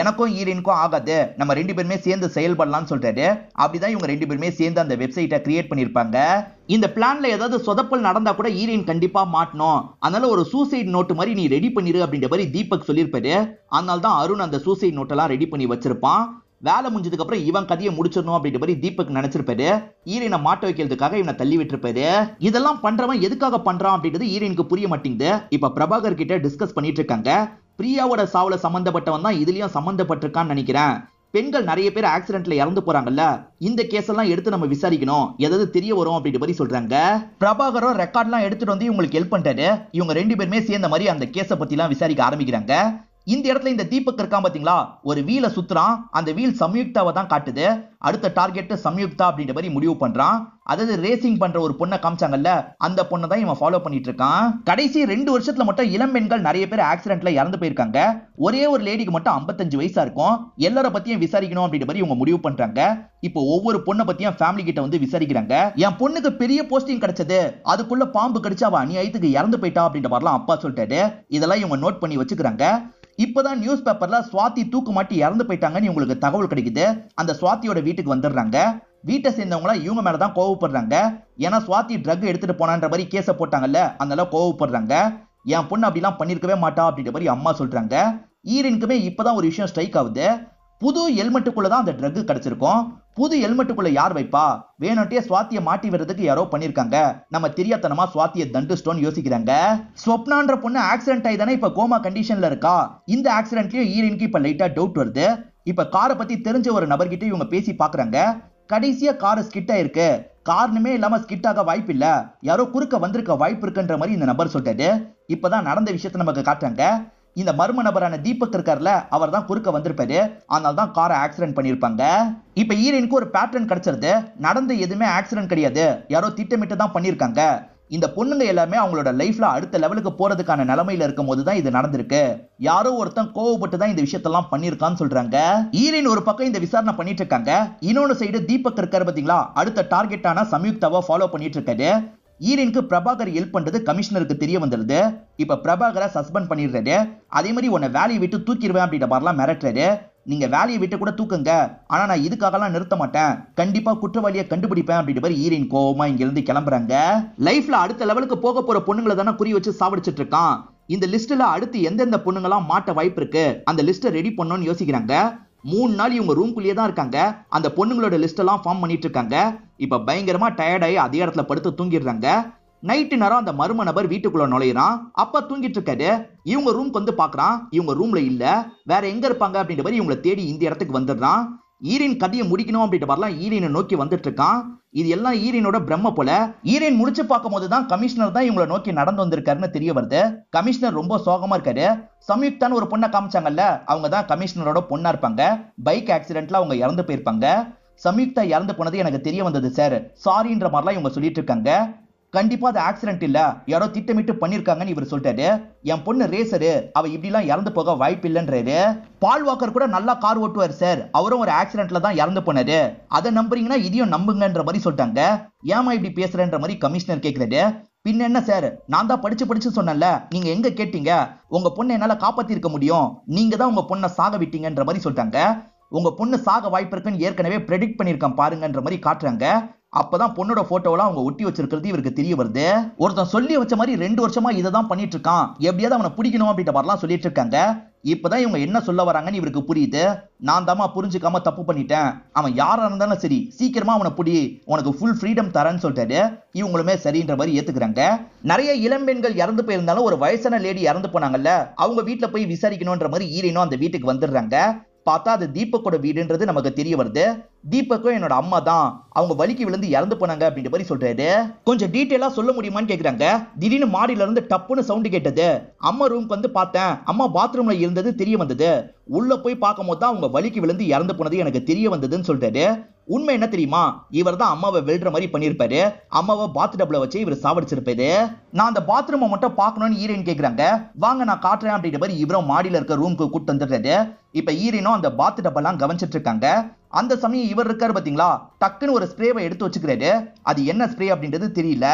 எனக்கும் ஈரனுக்கும் ஆகாது, நம்ம ரெண்டு பேருமே சேர்ந்து செயல்படலாம்னு சொல்றாரு. அப்படிதான் இவங்க ரெண்டு பேருமே சேர்ந்து அந்த வெப்சைட்டை கிரியேட் பண்ணிருப்பாங்க. இந்த பிளான்ல ஏதாவது சொதப்பல் நடந்தா கூட ஈரன் கண்டிப்பா மாட்டணும், அதனால ஒரு சூசைட் நோட் மாதிரி நீ ரெடி பண்ணிரு அப்படின்ற மாதிரி தீபக் சொல்லியிருப்பாரு. அதனால தான் அருண் அந்த சூசைட் நோட் எல்லாம் ரெடி பண்ணி வச்சிருப்பான். வேலை முடிஞ்சதுக்கு அப்புறம் இவன் கதையை முடிச்சிடணும் அப்படின்ற மாதிரி தீபக் நினைச்சிருப்பாரு. ஈரனை மாட்ட வைக்கிறதுக்காக இவனை தள்ளி விட்டுருப்பாரு. இதெல்லாம் பண்றவன் எதுக்காக பண்றான் அப்படின்றது ஈரனுக்கு புரிய மாட்டேங்குது. இப்ப பிரபாகர் கிட்ட டிஸ்கஸ் பண்ணிட்டு இருக்காங்க. பிரியாவோட சாவுல சம்பந்தப்பட்டவன் தான் இதுலயும் சம்பந்தப்பட்டிருக்கான்னு நினைக்கிறேன். பெண்கள் நிறைய பேர் ஆக்சிடென்ட்ல இறந்து போறாங்கல்ல, இந்த கேஸ் எல்லாம் எடுத்து நம்ம விசாரிக்கணும், ஏதாவது தெரிய வரும் அப்படின்ற மாதிரி சொல்றாங்க. பிரபாகரும் ரெக்கார்ட்லாம் எடுத்துட்டு வந்து இவங்களுக்கு ஹெல்ப் பண்றாரு. இவங்க ரெண்டு பேருமே சேர்ந்த மாதிரி அந்த கேஸை பத்தி எல்லாம் விசாரிக்க ஆரம்பிக்கிறாங்க. இந்த இடத்துல இந்த தீபக் இருக்கான் பாத்தீங்களா, ஒரு வீலை சுத்துறான். அந்த வீல் சம்யுக்தாவை தான் காட்டுது. அடுத்த டார்கெட் சம்யுக்தா அப்படின்ற மாதிரி முடிவு பண்றான். அதாவது ரேசிங் பண்ற ஒரு பொண்ணை காமிச்சாங்கல்ல, அந்த பொண்ணை தான் இவன் ஃபாலோ பண்ணிட்டு இருக்கான். கடைசி 2 வருஷத்துல மட்டும் இளம் பெண்கள் நிறைய பேர் ஆக்சிடென்ட்ல இறந்து போயிருக்காங்க. ஒரே ஒரு லேடிக்கு மட்டும் 55 வயசா இருக்கும். எல்லார பத்தியும் விசாரிக்கணும் அப்படின்ற மாதிரி இவங்க முடிவு பண்றாங்க. இப்போ ஒவ்வொரு பொண்ணை பத்தியும் ஃபேமிலி கிட்ட வந்து விசாரிக்கிறாங்க. என் பொண்ணுக்கு பெரிய போஸ்டிங் கிடைச்சது, அதுக்குள்ள பாம்பு கடிச்சு அவ அநியாயத்துக்கு இறந்து போயிட்டா அப்படின்ற மாதிரிலாம் அப்பா சொல்லிட்டாரு. இதெல்லாம் இவங்க நோட் பண்ணி வச்சுக்கிறாங்க. இப்பதான் நியூஸ் பேப்பர்ல சுவாதி தூக்கு மாட்டி இறந்து போயிட்டாங்கன்னு இவங்களுக்கு தகவல் கிடைக்குது. அந்த சுவாதியோட வீட்டுக்கு வந்துடுறாங்க. வீட்டை சேர்ந்தவங்கள இவங்க மேலதான் கோவப்படுறாங்க. ஏன்னா சுவாதி ட்ரக் எடுத்துட்டு போனான்ற மாதிரி கேஸ போட்டாங்கல்ல, அதனால கோவப்படுறாங்க. என் பொண்ணு அப்படிலாம் பண்ணிருக்கவே மாட்டா அப்படின்ற மாதிரி அம்மா சொல்றாங்க. ஈரனுக்குமே இப்பதான் ஒரு விஷயம் ஸ்ட்ரைக் ஆகுது. புது ஹெல்மெட்டுக்குள்ளதான் அந்த ட்ரக் கிடைச்சிருக்கும். புது ஹெல்மெட்டுக்குள்ள யார் வைப்பா, வேணுட்டே சுவாத்தியை மாட்டி வர்றதுக்கு யாரோ பண்ணிருக்காங்க, நம்ம தெரியாதனமா சுவாத்தியை தண்டுஸ்டோன் யோசிக்கிறாங்க. ஸ்வப்னான்ற பொண்ணு ஆக்சிடென்ட் ஆயிதானே இப்ப கோமா கண்டிஷன்ல இருக்கா. இந்த ஆக்சிடென்ட்லயும் ஈரனுக்கு இப்ப லைட்டா டவுட் வருது. இப்ப காரை பத்தி தெரிஞ்ச ஒரு நபர்கிட்ட இவங்க பேசி பாக்குறாங்க. கடைசியா கார் ஸ்கிட் ஆயிருக்கு, காரணமே இல்லாம ஸ்கிட் ஆக வாய்ப்பு இல்ல, யாரோ குறுக்க வந்திருக்க வாய்ப்பு இருக்குன்ற மாதிரி இந்த நபர் சொல்றாரு. இப்பதான் நடந்த விஷயத்த நமக்கு காட்டுறாங்க. இந்த மர்ம நபரான தீபக் இருக்கார்ல, அவர் தான் குறுக்க வந்திருப்பாரு. அதனால தான் காரை ஆக்சிடென்ட் பண்ணிருப்பாங்க. இப்ப ஈரனுக்கு ஒரு பேட்டர்ன் கிடைச்சிருது. நடந்த எதுவுமே ஆக்சிடென்ட் கிடையாது, யாரோ திட்டமிட்டு தான் பண்ணிருக்காங்க. இந்த பொண்ணுங்க எல்லாமே அவங்களோட லைஃப்ல அடுத்த லெவலுக்கு போறதுக்கான நிலைமையில இருக்கும் போதுதான் இது நடந்திருக்கு. யாரோ ஒருத்தன் கோவப்பட்டு தான் இந்த விஷயத்தெல்லாம் பண்ணிருக்கான்னு சொல்றாங்க. ஈரன் ஒரு பக்கம் இந்த விசாரணை பண்ணிட்டு இருக்காங்க. இன்னொரு சைடு தீபக் இருக்காரு பாத்தீங்களா, அடுத்த டார்கெட்டான சம்யுக்தாவை ஃபாலோ பண்ணிட்டு இருக்காரு. ஈரனுக்கு பிரபாகர் ஹெல்ப் பண்றது கமிஷனருக்கு தெரிய வந்துருது. இப்ப பிரபாகரை சஸ்பெண்ட் பண்ணிடுறாரு. அதே மாதிரி உன்னை வேலையை விட்டு தூக்கிடுவேன் அப்படின்ற மாதிரிலாம் மிரட்டுறாரு. நீங்க வேலையை விட்டு கூட தூக்குங்க, ஆனா நான் இதுக்காகலாம் நிறுத்த மாட்டேன், கண்டிப்பா குற்றவாளியை கண்டுபிடிப்பேன் அப்படின்ற மாதிரி ஈரன் கோவமா இங்க இருந்து கிளம்புறாங்க. லைஃப்ல அடுத்த லெவலுக்கு போக போற பொண்ணுங்களை தானே குறி வச்சு சாவடிச்சிட்டு இருக்கான். இந்த லிஸ்ட்ல அடுத்து எந்தெந்த பொண்ணுங்களாம் மாட்ட வாய்ப்பு இருக்கு, அந்த லிஸ்ட்டை ரெடி பண்ணணும்னு யோசிக்கிறாங்க. 3 நாள் இவங்க ரூம்குள்ளேயே தான் இருக்காங்க. அந்த பொண்ணுங்களோட லிஸ்ட் எல்லாம் ஃபார்ம் பண்ணிட்டு இருக்காங்க. இப்ப பயங்கரமா டயர்டாயி அதே இடத்துல படுத்து தூங்கிடுறாங்க. நைட்டு நேரம் அந்த மர்ம நபர் வீட்டுக்குள்ள நுழையிறான். அப்ப தூங்கிட்டு இருக்காரு. இவங்க ரூம்க்கு வந்து பாக்குறான். இவங்க ரூம்ல இல்ல, வேற எங்க இருப்பாங்க அப்படின்ற மாதிரி இவங்களை தேடி இந்த இடத்துக்கு வந்துடுறான். ஈரன் கதையை முடிக்கணும் அப்படின்ற மாதிரிலாம் ஈரனை நோக்கி வந்துட்டு இருக்கான். இது எல்லாம் ஈரனோட பிரம்ம போல. ஈரன் முடிச்சு பார்க்கும் போதுதான் கமிஷனர் தான் இவங்களை நோக்கி நடந்து வந்திருக்காருன்னு தெரிய வருது. கமிஷனர் ரொம்ப சோகமா இருக்காரு. சம்யுக்தான்னு ஒரு பொண்ணை காமிச்சாங்கல்ல, அவங்க தான் கமிஷனரோட பொண்ணா இருப்பாங்க. பைக் ஆக்சிடென்ட்ல அவங்க இறந்து போயிருப்பாங்க. சம்யுக்தா இறந்து போனது எனக்கு தெரிய வந்தது சார், சாரின்ற மாதிரிலாம் இவங்க சொல்லிட்டு இருக்காங்க. கண்டிப்பா அது ஆக்சிடென்ட் இல்ல, யாரோ திட்டமிட்டு பண்ணிருக்காங்கன்னு இவர் சொல்லிட்டாரு. என் பொண்ணு ரேசரு, அவ இப்படி எல்லாம் இறந்து போக வாய்ப்பு இல்லைன்றாரு. பால் வாக்கர் கூட நல்லா கார் ஓட்டுவார் சார், அவரும் ஒரு ஆக்சிடென்ட்ல தான் இறந்து போனாரு, அதை நம்புறீங்கன்னா இதையும் நம்புங்கன்ற மாதிரி சொல்லிட்டாங்க. ஏமா இப்படி பேசுறன்ற மாதிரி கமிஷனர் கேட்கிறாரு. பின்ன என்ன சார், நான் தான் படிச்சு சொன்னேன்ல, நீங்க எங்க கேட்டீங்க, உங்க பொண்ணை என்னால காப்பாத்தி இருக்க முடியும், நீங்க தான் உங்க பொண்ணை சாக விட்டீங்கன்ற மாதிரி சொல்லிட்டாங்க. உங்க பொண்ணு சாக வாய்ப்பு இருக்குன்னு ஏற்கனவே ப்ரெடிக்ட் பண்ணிருக்கேன் பாருங்கன்ற மாதிரி காட்டுறாங்க. அப்பதான் பொண்ணோட போட்டோவெல்லாம் அவங்க ஒட்டி வச்சிருக்கிறது இவருக்கு தெரிய வருது. ஒருத்தன் சொல்லி வச்ச மாதிரி 2 வருஷமா இதை தான் பண்ணிட்டு இருக்கான், எப்படியாவது அவனை பிடிக்கணும் அப்படின்ற மாதிரிலாம் சொல்லிட்டு இருக்காங்க. இப்பதான் இவங்க என்ன சொல்ல வராங்கன்னு இவருக்கு புரியுது. நான் தாமா புரிஞ்சுக்காம தப்பு பண்ணிட்டேன், அவன் யாரா இருந்தாலும் சரி சீக்கிரமா அவனை புடி, உனக்கு ஃபுல் ஃப்ரீடம் தரேன்னு சொல்லிட்டாரு. இவங்களுமே சரின்ற மாதிரி ஏத்துக்கிறாங்க. நிறைய இளம்பெண்கள் இறந்து போயிருந்தாலும் ஒரு வயசான லேடி இறந்து போனாங்கல்ல, அவங்க வீட்டுல போய் விசாரிக்கணும்ன்ற மாதிரி ஹீரோயினும் அந்த வீட்டுக்கு வந்துடுறாங்க. பார்த்தா அது தீபக்கோட வீடுன்றது நமக்கு தெரிய வருது. தீபக்கும் என்னோட அம்மா தான், அவங்க வலிக்கு விழுந்து இறந்து போனாங்க அப்படின்ற மாதிரி சொல்றாரு. கொஞ்சம் டீட்டெயிலா சொல்ல முடியுமான்னு கேக்குறாங்க. திடீர்னு மாடியில இருந்து டப்புன்னு சவுண்ட் கேட்டது. அம்மா ரூம்க்கு வந்து பார்த்தேன், அம்மா பாத்ரூம்ல இருந்தது தெரிய வந்தது. உள்ள போய் பார்க்கும் போது தான் அவங்க வலிக்கு விழுந்து இறந்து போனது எனக்கு தெரிய வந்ததுன்னு சொல்றாரு. உண்மை என்ன தெரியுமா, இவர் தான் அம்மாவை வெல்ற மாதிரி பண்ணிருப்பாரு. அம்மாவை பாத் டப்ல வச்சு இவர் சாவடிச்சிருப்பாரு. நான் அந்த பாத்ரூமை மட்டும் பார்க்கணும்னு ஹீரோயின் கேக்குறாங்க. வாங்க நான் காட்டுறேன் அப்படின்ற மாதிரி இவரும் மாடியில இருக்க ரூமுக்கு கூட்டு வந்துடுறாரு. இப்ப ஹீரோயினும் அந்த பாத் டப்பெல்லாம் கவனிச்சிட்டு இருக்காங்க. அந்த சமயம் இவர் இருக்காரு பாத்தீங்களா, டக்குன்னு ஒரு ஸ்ப்ரேவை எடுத்து வச்சுக்கிறாரு. அது என்ன ஸ்ப்ரே அப்படின்றது தெரியல.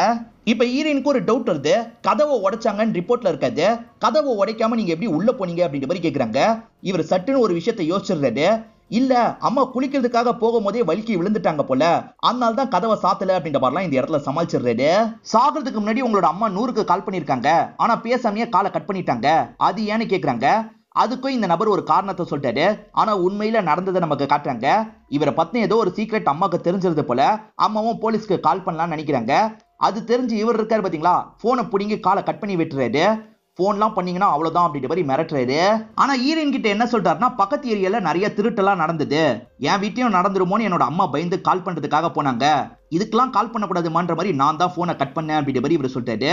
இப்ப ஹீரோயினுக்கு ஒரு டவுட் வருது. கதவை உடைச்சாங்கன்னு ரிப்போர்ட்ல இருக்காது, கதவை உடைக்காம நீங்க எப்படி உள்ள போனீங்க அப்படின்ற மாதிரி கேக்குறாங்க. இவர் சட்டுன்னு ஒரு விஷயத்தை யோசிச்சிடுறாரு. இல்ல, அம்மா குளிக்கிறதுக்காக போகும்போதே வலிக்கு விழுந்துட்டாங்க போல, அதனால தான் கதவை சாத்தல அப்படின்ற மாதிரிலாம் இந்த இடத்துல சமாளிச்சிடுறாரு. சாகிறதுக்கு முன்னாடி உங்களோட அம்மா 100க்கு கால் பண்ணிருக்காங்க, ஆனா பேசாமையே காலை கட் பண்ணிட்டாங்க, அது ஏன்னு கேக்குறாங்க. அதுக்கும் இந்த நபர் ஒரு காரணத்தை சொல்லிட்டாரு. ஆனா உண்மையில நடந்ததை நமக்கு காட்டுறாங்க. இவரை பத்தின ஏதோ ஒரு சீக்ரெட் அம்மாக்கு தெரிஞ்சிருது போல. அம்மாவும் போலீஸ்க்கு கால் பண்ணலாம்னு நினைக்கிறாங்க. அது தெரிஞ்சு இவர் இருக்காரு பாத்தீங்களா, போனை புடிங்கி காலை கட் பண்ணி விட்டுறாரு. போன்லாம் பண்ணீங்கன்னா அவ்வளவுதான் அப்படின்ற மாதிரி மிரட்டுறாரு. ஆனா ஹீரோயின் கிட்ட என்ன சொல்றாருன்னா, பக்கத்து ஏரியால நிறைய திருட்டெல்லாம் நடந்தது, என் வீட்டையும் நடந்துருமோன்னு என்னோட அம்மா பயந்து கால் பண்றதுக்காக போனாங்க, இதுக்கெல்லாம் கால் பண்ணக்கூடாதுமான்ற மாதிரி நான் தான் போனை கட் பண்ணேன் அப்படின்ற மாதிரி இவர் சொல்றாரு.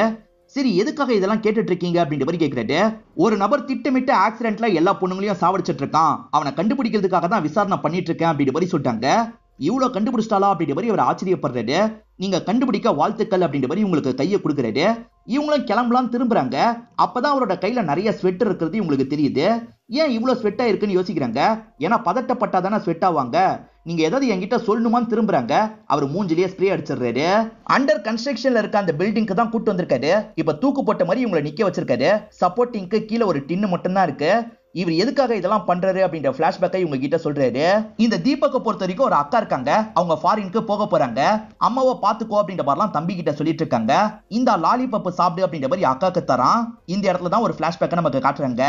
சரி, எதுக்காக இதெல்லாம் கேட்டுட்டு இருக்கீங்க அப்படின்ற மாதிரி கேட்கிறாரு. ஒரு நபர் திட்டமிட்டு ஆக்சிடென்ட்ல எல்லா பொண்ணுங்களையும் சாவடிச்சிட்டு இருக்கான், அவனை கண்டுபிடிக்கிறதுக்காக தான் விசாரணை பண்ணிட்டு இருக்கேன் அப்படின்ற மாதிரி சொல்லிட்டாங்க. இவ்வளவு கண்டுபிடிச்சிட்டாலா அப்படின்ற மாதிரி அவர் ஆச்சரியப்படுறாரு. நீங்க கண்டுபிடிக்க வாழ்த்துக்கள் அப்படின்ற மாதிரி உங்களுக்கு கையை கொடுக்குறாரு. இவங்களும் கிளம்பலாம் திரும்புறாங்க. அப்பதான் அவரோட கையில நிறைய ஸ்வெட் இருக்கிறது உங்களுக்கு தெரியுது. ஏன் இவ்வளவு ஸ்வெட்டா இருக்குன்னு யோசிக்கிறாங்க. ஏன்னா பதட்டப்பட்டாதானே ஸ்வெட் ஆவாங்க. நீங்க ஏதாவது என்கிட்ட சொல்லணுமான்னு திரும்புறாங்க. அவர் மூஞ்சிலேயே ஸ்ப்ரே அடிச்சிடுறாரு. அண்டர் கன்ஸ்ட்ரக்ஷன்ல இருக்க அந்த பில்டிங்க்கு தான் கூட்டு வந்திருக்காரு. இப்ப தூக்கு போட்ட மாதிரி இவங்களை நிக்க வச்சிருக்காரு. சப்போர்ட்டிங்க்கு கீழே ஒரு டின்னு மட்டும் தான் இருக்கு. இவர் எதுக்காக இதெல்லாம் பண்றாரு அப்படின்ற பிளாஷ்பேக்கை இவங்க கிட்ட சொல்றாரு. இந்த தீபக்கை பொறுத்த வரைக்கும் ஒரு அக்கா இருக்காங்க, அவங்க ஃபாரினுக்கு போக போறாங்க, அம்மாவை பாத்துக்கோ அப்படின்ற மாதிரிலாம் தம்பி கிட்ட சொல்லிட்டு இருக்காங்க. இந்த லாலிபப் சாப்பிடு அப்படின்ற மாதிரி அக்காக்கு தரான். இந்த இடத்துல தான் ஒரு பிளாஷ்பேக்கை நமக்கு காட்டுறாங்க.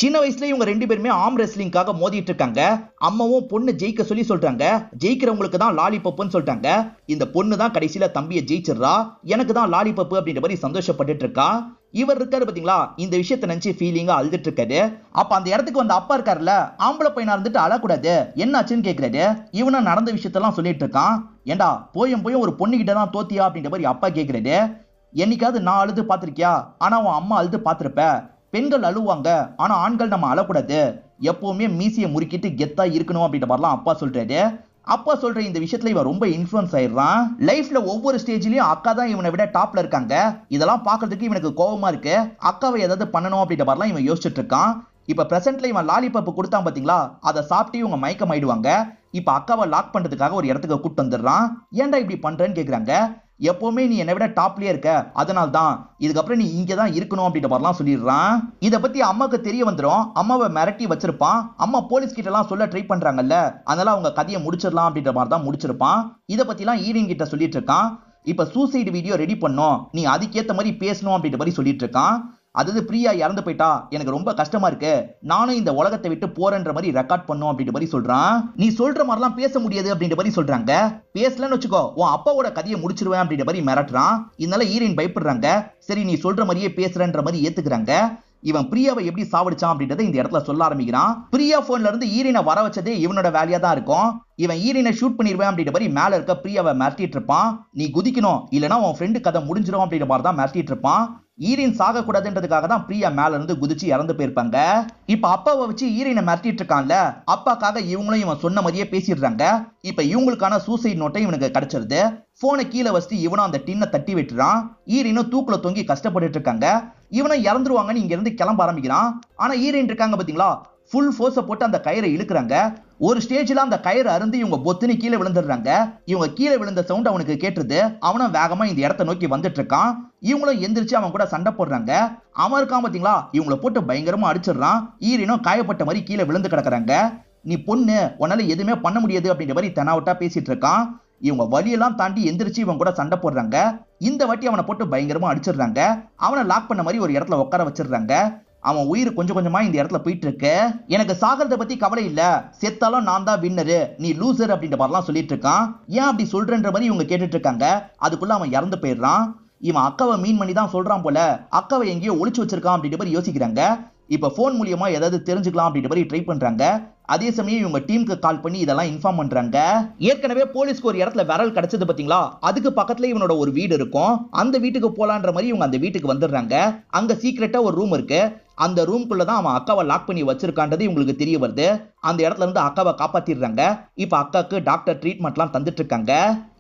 சின்ன வயசுல இவங்க 2 பேருமே ஆர்ம் ரெஸ்லிங்காக மோதிட்டு இருக்காங்க. அம்மாவும் பொண்ணு ஜெயிக்க சொல்லி சொல்றாங்க. ஜெயிக்கிறவங்களுக்கு தான் லாலிபப்னு சொல்லிட்டாங்க. இந்த பொண்ணு தான் கடைசியில தம்பியை ஜெயிச்சிடுறா. எனக்கு தான் லாலிபப் அப்படின்ற மாதிரி சந்தோஷப்பட்டு இருக்கா. இவர் இருக்காரு பாத்தீங்களா, இந்த விஷயத்தை நினைச்சு ஃபீலிங்கா அழுதுட்டு இருக்காரு. அப்ப அந்த இடத்துக்கு வந்த அப்பா இருக்காருல்ல, ஆம்பளை பையனா இருந்துட்டு அழக்கூடாது, என்னாச்சுன்னு கேக்குறாரு. இவனும் நடந்த விஷயத்தெல்லாம் சொல்லிட்டு இருக்கான். ஏண்டா போயும் ஒரு பொண்ணு கிட்ட தான் தோத்தியா அப்படின்ற மாதிரி அப்பா கேக்குறாரு. என்னைக்காவது நான் அழுது பாத்திருக்கியா, ஆனா உன் அம்மா அழுது பாத்திருப்ப. பெண்கள் அழுவாங்க, ஆனா ஆண்கள் நம்ம அழக்கூடாது, எப்பவுமே மீசியை முறுக்கிட்டு கெத்தா இருக்கணும் அப்படின்ற மாதிரிலாம் அப்பா சொல்றாரு. அப்பா சொல்ற இந்த விஷயத்துல இவன் ரொம்ப இன்ஃப்ளூயன்ஸ் ஆயிடுறான். லைஃப்ல ஒவ்வொரு ஸ்டேஜ்லயும் அக்கா தான் இவனை விட டாப்ல இருக்காங்க. இதெல்லாம் பாக்குறதுக்கு இவனுக்கு கோபமா இருக்கு. அக்காவை ஏதாவது பண்ணணும் அப்படின்ற மாதிரிலாம் இவன் யோசிச்சுட்டு இருக்கான். இப்ப பிரசன்ட்ல இவன் லாலிபப் கொடுத்தான் பாத்தீங்களா, அதை சாப்பிட்டு இவங்க மயக்கம் ஆயிடுவாங்க. இப்ப அக்காவை லாக் பண்றதுக்காக ஒரு இடத்துக்கு கூட்டு வந்துடுறான். ஏன்டா இப்படி பண்றேன்னு கேக்குறாங்க. எப்பவுமே நீ என்னை விட டாப்லயே இருக்க, அதனால தான், இதுக்கப்புறம் நீ இங்க தான் இருக்கணும் அப்படின்ற மாதிரிலாம் சொல்லிடுறான். இதை பத்தி அம்மாக்கு தெரிய வந்துடும். அம்மாவை மிரட்டி வச்சிருப்பான். அம்மா போலீஸ் கிட்ட எல்லாம் சொல்ல ட்ரை பண்றாங்கல்ல, அதனால அவங்க கதையை முடிச்சிடலாம் அப்படின்ற மாதிரி தான் முடிச்சிருப்பான். இதை பத்தி எல்லாம் ஹீரோயின் கிட்ட சொல்லிட்டு இருக்கான். இப்ப சூசைடு வீடியோ ரெடி பண்ணும், நீ அதுக்கேத்த மாதிரி பேசணும் அப்படின்ற மாதிரி சொல்லிட்டு இருக்கான். அதாவது பிரியா இறந்து போயிட்டா, எனக்கு ரொம்ப கஷ்டமா இருக்கு, நானும் இந்த உலகத்தை விட்டு போறேன்ற மாதிரி ரெக்கார்ட் பண்ணும் அப்படின்ற மாதிரி சொல்றான். நீ சொல்ற மாதிரிலாம் பேச முடியாது அப்படின்ற மாதிரி சொல்றாங்க. பேசலன்னு வச்சுக்கோ, உன் அப்பாவோட கதையை முடிச்சிருவேன் அப்படின்ற மாதிரி மிரட்டுறான். இதனால ஹீரோயின் பயப்படுறாங்க. சரி நீ சொல்ற மாதிரியே பேசுறன்ற மாதிரி ஏத்துக்கிறாங்க. இவன் பிரியாவை எப்படி சாவடிச்சான் அப்படின்றத இந்த இடத்துல சொல்ல ஆரம்பிக்கிறான். பிரியா போன்ல இருந்து ஹீரோயினை வர வச்சதே இவனோட வேலையா தான் இருக்கும். இவன் ஹீரோயினை ஷூட் பண்ணிடுவேன் அப்படின்ற மாதிரி மேல இருக்க பிரியாவை மிரட்டிட்டு இருப்பான். நீ குதிக்கணும், இல்லனா உன் ஃப்ரெண்டு கதை முடிஞ்சிடும் அப்படின்ற மாதிரி தான் மிரட்டிட்டு இருப்பான். ஹீரோயின் சாக கூடாதுன்றதுக்காக தான் பிரியா மேல இருந்து குதிச்சு இறந்து போயிருப்பாங்க. இப்ப அப்பாவை வச்சு ஹீரோயினை மிரட்டிட்டு இருக்கான்ல, அப்பாக்காக இவங்களும் இவன் சொன்ன மாதிரியே பேசிடுறாங்க. இப்ப இவங்களுக்கான சூசைட் நோட்டை இவனுக்கு கிடைச்சிருது. போனை கீழே வச்சுட்டு இவனும் அந்த டின்னை தட்டி விட்டுறான். ஹீரோயினும் தூக்குல தொங்கி கஷ்டப்பட்டு இருக்காங்க. இவனும் இறந்துருவாங்கன்னு இங்க இருந்து கிளம்ப ஆரம்பிக்கிறான். ஆனா ஹீரோயின் இருக்காங்க பாத்தீங்களா, ஃபுல் ஃபோர்ஸை போட்டு அந்த கயிறை இழுக்கிறாங்க. ஒரு ஸ்டேஜ்ல அந்த கயிறு அருந்து இவங்க பொத்துன்னு கீழே விழுந்துடுறாங்க. இவங்க கீழே விழுந்த சவுண்ட் அவனுக்கு கேட்டுருது. அவனும் வேகமா இந்த இடத்தை நோக்கி வந்துட்டு இருக்கான். இவங்களும் எந்திரிச்சு அவன் கூட சண்டை போடுறாங்க. அவன் இருக்கான் பாத்தீங்களா, இவங்களை போட்டு பயங்கரமா அடிச்சிடுறான். ஈரினும் காயப்பட்ட மாதிரி கீழே விழுந்து கிடக்குறாங்க. நீ பொண்ணு, உன்னால எதுவுமே பண்ண முடியாது அப்படின்ற மாதிரி தெனாவட்டா பேசிட்டு இருக்கான். இவங்க வழியெல்லாம் தாண்டி எந்திரிச்சு இவன் கூட சண்டை போடுறாங்க. இந்த வாட்டி அவனை போட்டு பயங்கரமா அடிச்சிடுறாங்க. அவனை லாக் பண்ண மாதிரி ஒரு இடத்துல உட்கார வச்சிடுறாங்க. அவன் உயிர் கொஞ்சம் கொஞ்சமா இந்த இடத்துல போயிட்டு இருக்கு. எனக்கு சாகிறத பத்தி கவலை இல்ல, செத்தாலும் நான் தான் வின்னரு, நீ லூசர் அப்படின்ற மாதிரிலாம் சொல்லிட்டு இருக்கான். ஏன் அப்படி சொல்றன்ற மாதிரி இவங்க கேட்டுட்டு இருக்காங்க. அதுக்குள்ள அவன் இறந்து போயிடுறான். இவன் அக்காவை மீன் பண்ணி தான் சொல்றான் போல. அக்காவை எங்கேயோ ஒளிச்சு வச்சிருக்கான் அப்படின்ற மாதிரி யோசிக்கிறாங்க. இப்ப போன் மூலியமா ஏதாவது தெரிஞ்சுக்கலாம் அப்படின்ற மாதிரி ட்ரை பண்றாங்க. அதே சமயம் இவங்க டீமுக்கு கால் பண்ணி இதெல்லாம் இன்ஃபார்ம் பண்றாங்க. ஏற்கனவே போலீஸ்க்கு ஒரு இடத்துல விரல் கிடைச்சது பாத்தீங்களா, அதுக்கு பக்கத்துல இவனோட ஒரு வீடு இருக்கும். அந்த வீட்டுக்கு போலான்ற மாதிரி இவங்க அந்த வீட்டுக்கு வந்துடுறாங்க. அங்க சீக்கிரட்டா ஒரு ரூம் இருக்கு. அந்த ரூம்குள்ளதான் அவன் அக்காவை லாக் பண்ணி வச்சிருக்கான்றது இவங்களுக்கு தெரிய வருது. அந்த இடத்துல இருந்து அக்காவை காப்பாத்திடுறாங்க. இப்ப அக்காக்கு டாக்டர் ட்ரீட்மெண்ட்லாம் தந்துட்டு இருக்காங்க.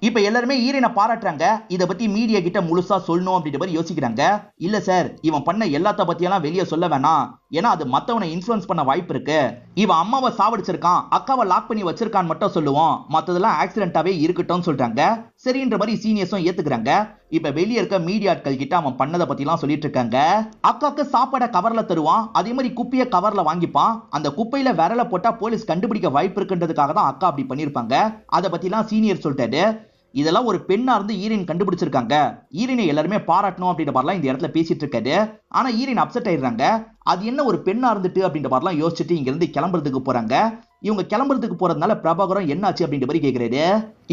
இப்ப எல்லாருமே ஈரனை பாராட்டுறாங்க. இத பத்தி மீடியா கிட்ட முழுசா சொல்லணும் அப்படின்ற மாதிரி யோசிக்கிறாங்க. இல்ல சார், இவன் பண்ண எல்லாத்த பத்தியெல்லாம் வெளியே சொல்ல வேணாம், ஏன்னா அது மத்தவனை இன்ஃப்ளூயன்ஸ் பண்ண வாய்ப்பு இருக்கு. இவன் அம்மாவை சாவடிச்சிருக்கான், அக்காவை லாக் பண்ணி வச்சிருக்கான்னு மட்டும் சொல்லுவோம், மத்ததெல்லாம் ஆக்சிடென்ட்டாவே இருக்கட்டும் சொல்றாங்க. சரின்ற மாதிரி சீனியர்ஸும் ஏத்துக்கிறாங்க. இப்ப வெளியே இருக்க மீடியாட்கள் கிட்ட அவன் பண்ணதை பத்தி எல்லாம் சொல்லிட்டு இருக்காங்க. அக்காக்கு சாப்பாடை கவர்ல தருவான், அதே மாதிரி குப்பைய கவர்ல வாங்கிப்பான். அந்த குப்பையில விரல போட்டா போலீஸ் கண்டுபிடிக்க வாய்ப்பு இருக்குன்றதுக்காக தான் அக்கா அப்படி பண்ணிருப்பாங்க. அதை பத்தி எல்லாம் சீனியர் சொல்லிட்டாரு. இதெல்லாம் ஒரு பெண்ணா இருந்து ஈரின் கண்டுபிடிச்சிருக்காங்க. ஈரினை எல்லாருமே பாராட்டணும் அப்படின்ற மாதிரிலாம் இந்த இடத்துல பேசிட்டு இருக்காரு. ஆனா ஈரின் அப்செட் ஆயிடுறாங்க. அது என்ன ஒரு பெண்ணா இருந்துட்டு அப்படின்ற மாதிரிலாம் யோசிச்சுட்டு இங்க இருந்து கிளம்புறதுக்கு போறாங்க. இவங்க கிளம்புறதுக்கு போறதுனால பிரபாகரம் என்னாச்சு அப்படின்ற மாதிரி கேக்குறாரு.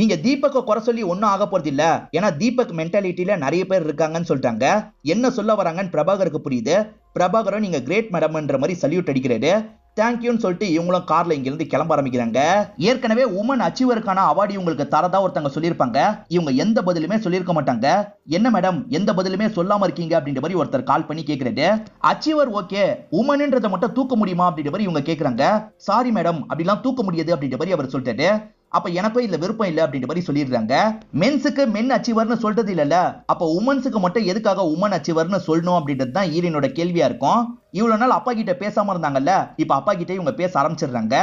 இங்க தீபக்க குறை சொல்லி ஒன்னும் ஆக போறது இல்ல, ஏன்னா தீபக் மென்டாலிட்டியில நிறைய பேர் இருக்காங்கன்னு சொல்லிட்டாங்க. என்ன சொல்ல வராங்கன்னு பிரபாகருக்கு புரியுது. பிரபாகரம் நீங்க கிரேட் மேடம்ன்ற மாதிரி சல்யூட் அடிக்கிறாரு. தேங்க்யூன்னு சொல்லிட்டு இவங்களும் கார்ல இங்க இருந்து கிளம்ப ஆரம்பிக்கிறாங்க. ஏற்கனவே உமன் அச்சீவருக்கான அவார்டு இவங்களுக்கு தரதா ஒருத்தங்க சொல்லியிருப்பாங்க. இவங்க எந்த பதிலுமே சொல்லியிருக்க மாட்டாங்க. என்ன மேடம் எந்த பதிலுமே சொல்லாம இருக்கீங்க அப்படின்ற மாதிரி ஒருத்தர் கால் பண்ணி கேக்குறாரு. அச்சீவர் ஓகே, உமன்ன்றதை மட்டும் தூக்க முடியுமா அப்படின்ற மாதிரி இவங்க கேக்குறாங்க. சாரி மேடம், அப்படிலாம் தூக்க முடியாது அப்படின்ற மாதிரி அவர் சொல்லிட்டாரு. அப்ப எனக்கும் இதுல விருப்பம் இல்ல அப்படின்ற மாதிரி சொல்லிடுறாங்க. மென்ஸுக்கு மென் அச்சீவர்னு சொல்றது இல்லல்ல, அப்ப உமன்ஸுக்கு மட்டும் எதுக்காக உமன் அச்சீவர்னு சொல்லணும் அப்படின்றது தான் ஈரனோட கேள்வியா இருக்கும். இவ்வளவு நாள் அப்பா கிட்ட பேசாம இருந்தாங்கல்ல, இப்ப அப்பா கிட்ட இவங்க பேச ஆரம்பிச்சிடுறாங்க.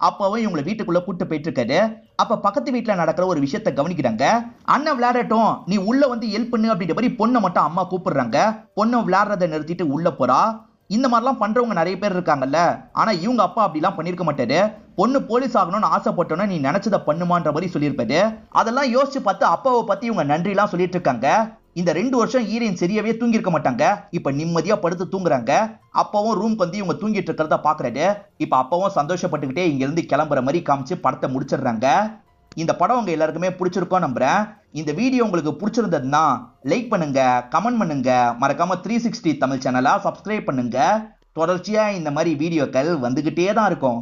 அப்பாவும் இவங்களை வீட்டுக்குள்ள கூட்டு போயிட்டு இருக்காரு. அப்ப பக்கத்து வீட்டுல நடக்கிற ஒரு விஷயத்த கவனிக்கிறாங்க. அண்ணன் விளையாடட்டும், நீ உள்ள வந்து ஹெல்ப் பண்ணு அப்படின்ற மாதிரி பொண்ணை மட்டும் அம்மா கூப்பிடுறாங்க. பொண்ணு விளையாடுறதை நிறுத்திட்டு உள்ள போறா. இந்த மாதிரிலாம் பண்றவங்க நிறைய பேர் இருக்காங்கல்ல, ஆனா இவங்க அப்பா அப்படிலாம் பண்ணிருக்க மாட்டாரு. பொண்ணு போலீஸ் ஆகணும்னு ஆசைப்பட்டோன்னா நீ நினைச்சதை பண்ணுமான்ற மாதிரி சொல்லியிருப்பாரு. அதெல்லாம் யோசிச்சு பார்த்து அப்பாவை பத்தி இவங்க நன்றி எல்லாம் சொல்லிட்டு இருக்காங்க. இந்த 2 வருஷம் ஈரன் சரியாவே தூங்கி இருக்க மாட்டாங்க. இப்ப நிம்மதியா படுத்து தூங்குறாங்க. அப்பாவும் ரூம்க்கு வந்து இவங்க தூங்கிட்டு இருக்கிறத பாக்குறாரு. இப்ப அப்பாவும் சந்தோஷப்பட்டுக்கிட்டே இங்க இருந்து கிளம்புற மாதிரி காமிச்சு படத்தை முடிச்சிடுறாங்க. இந்த படம் உங்க எல்லாருக்குமே பிடிச்சிருக்கோம் நம்புறேன். இந்த வீடியோ உங்களுக்கு பிடிச்சிருந்ததுன்னா லைக் பண்ணுங்க, கமெண்ட் பண்ணுங்க, மறக்காம 360 தமிழ் சேனலை சப்ஸ்கிரைப் பண்ணுங்க. தொடர்ச்சியா இந்த மாதிரி வீடியோக்கள் வந்துகிட்டே தான் இருக்கும்.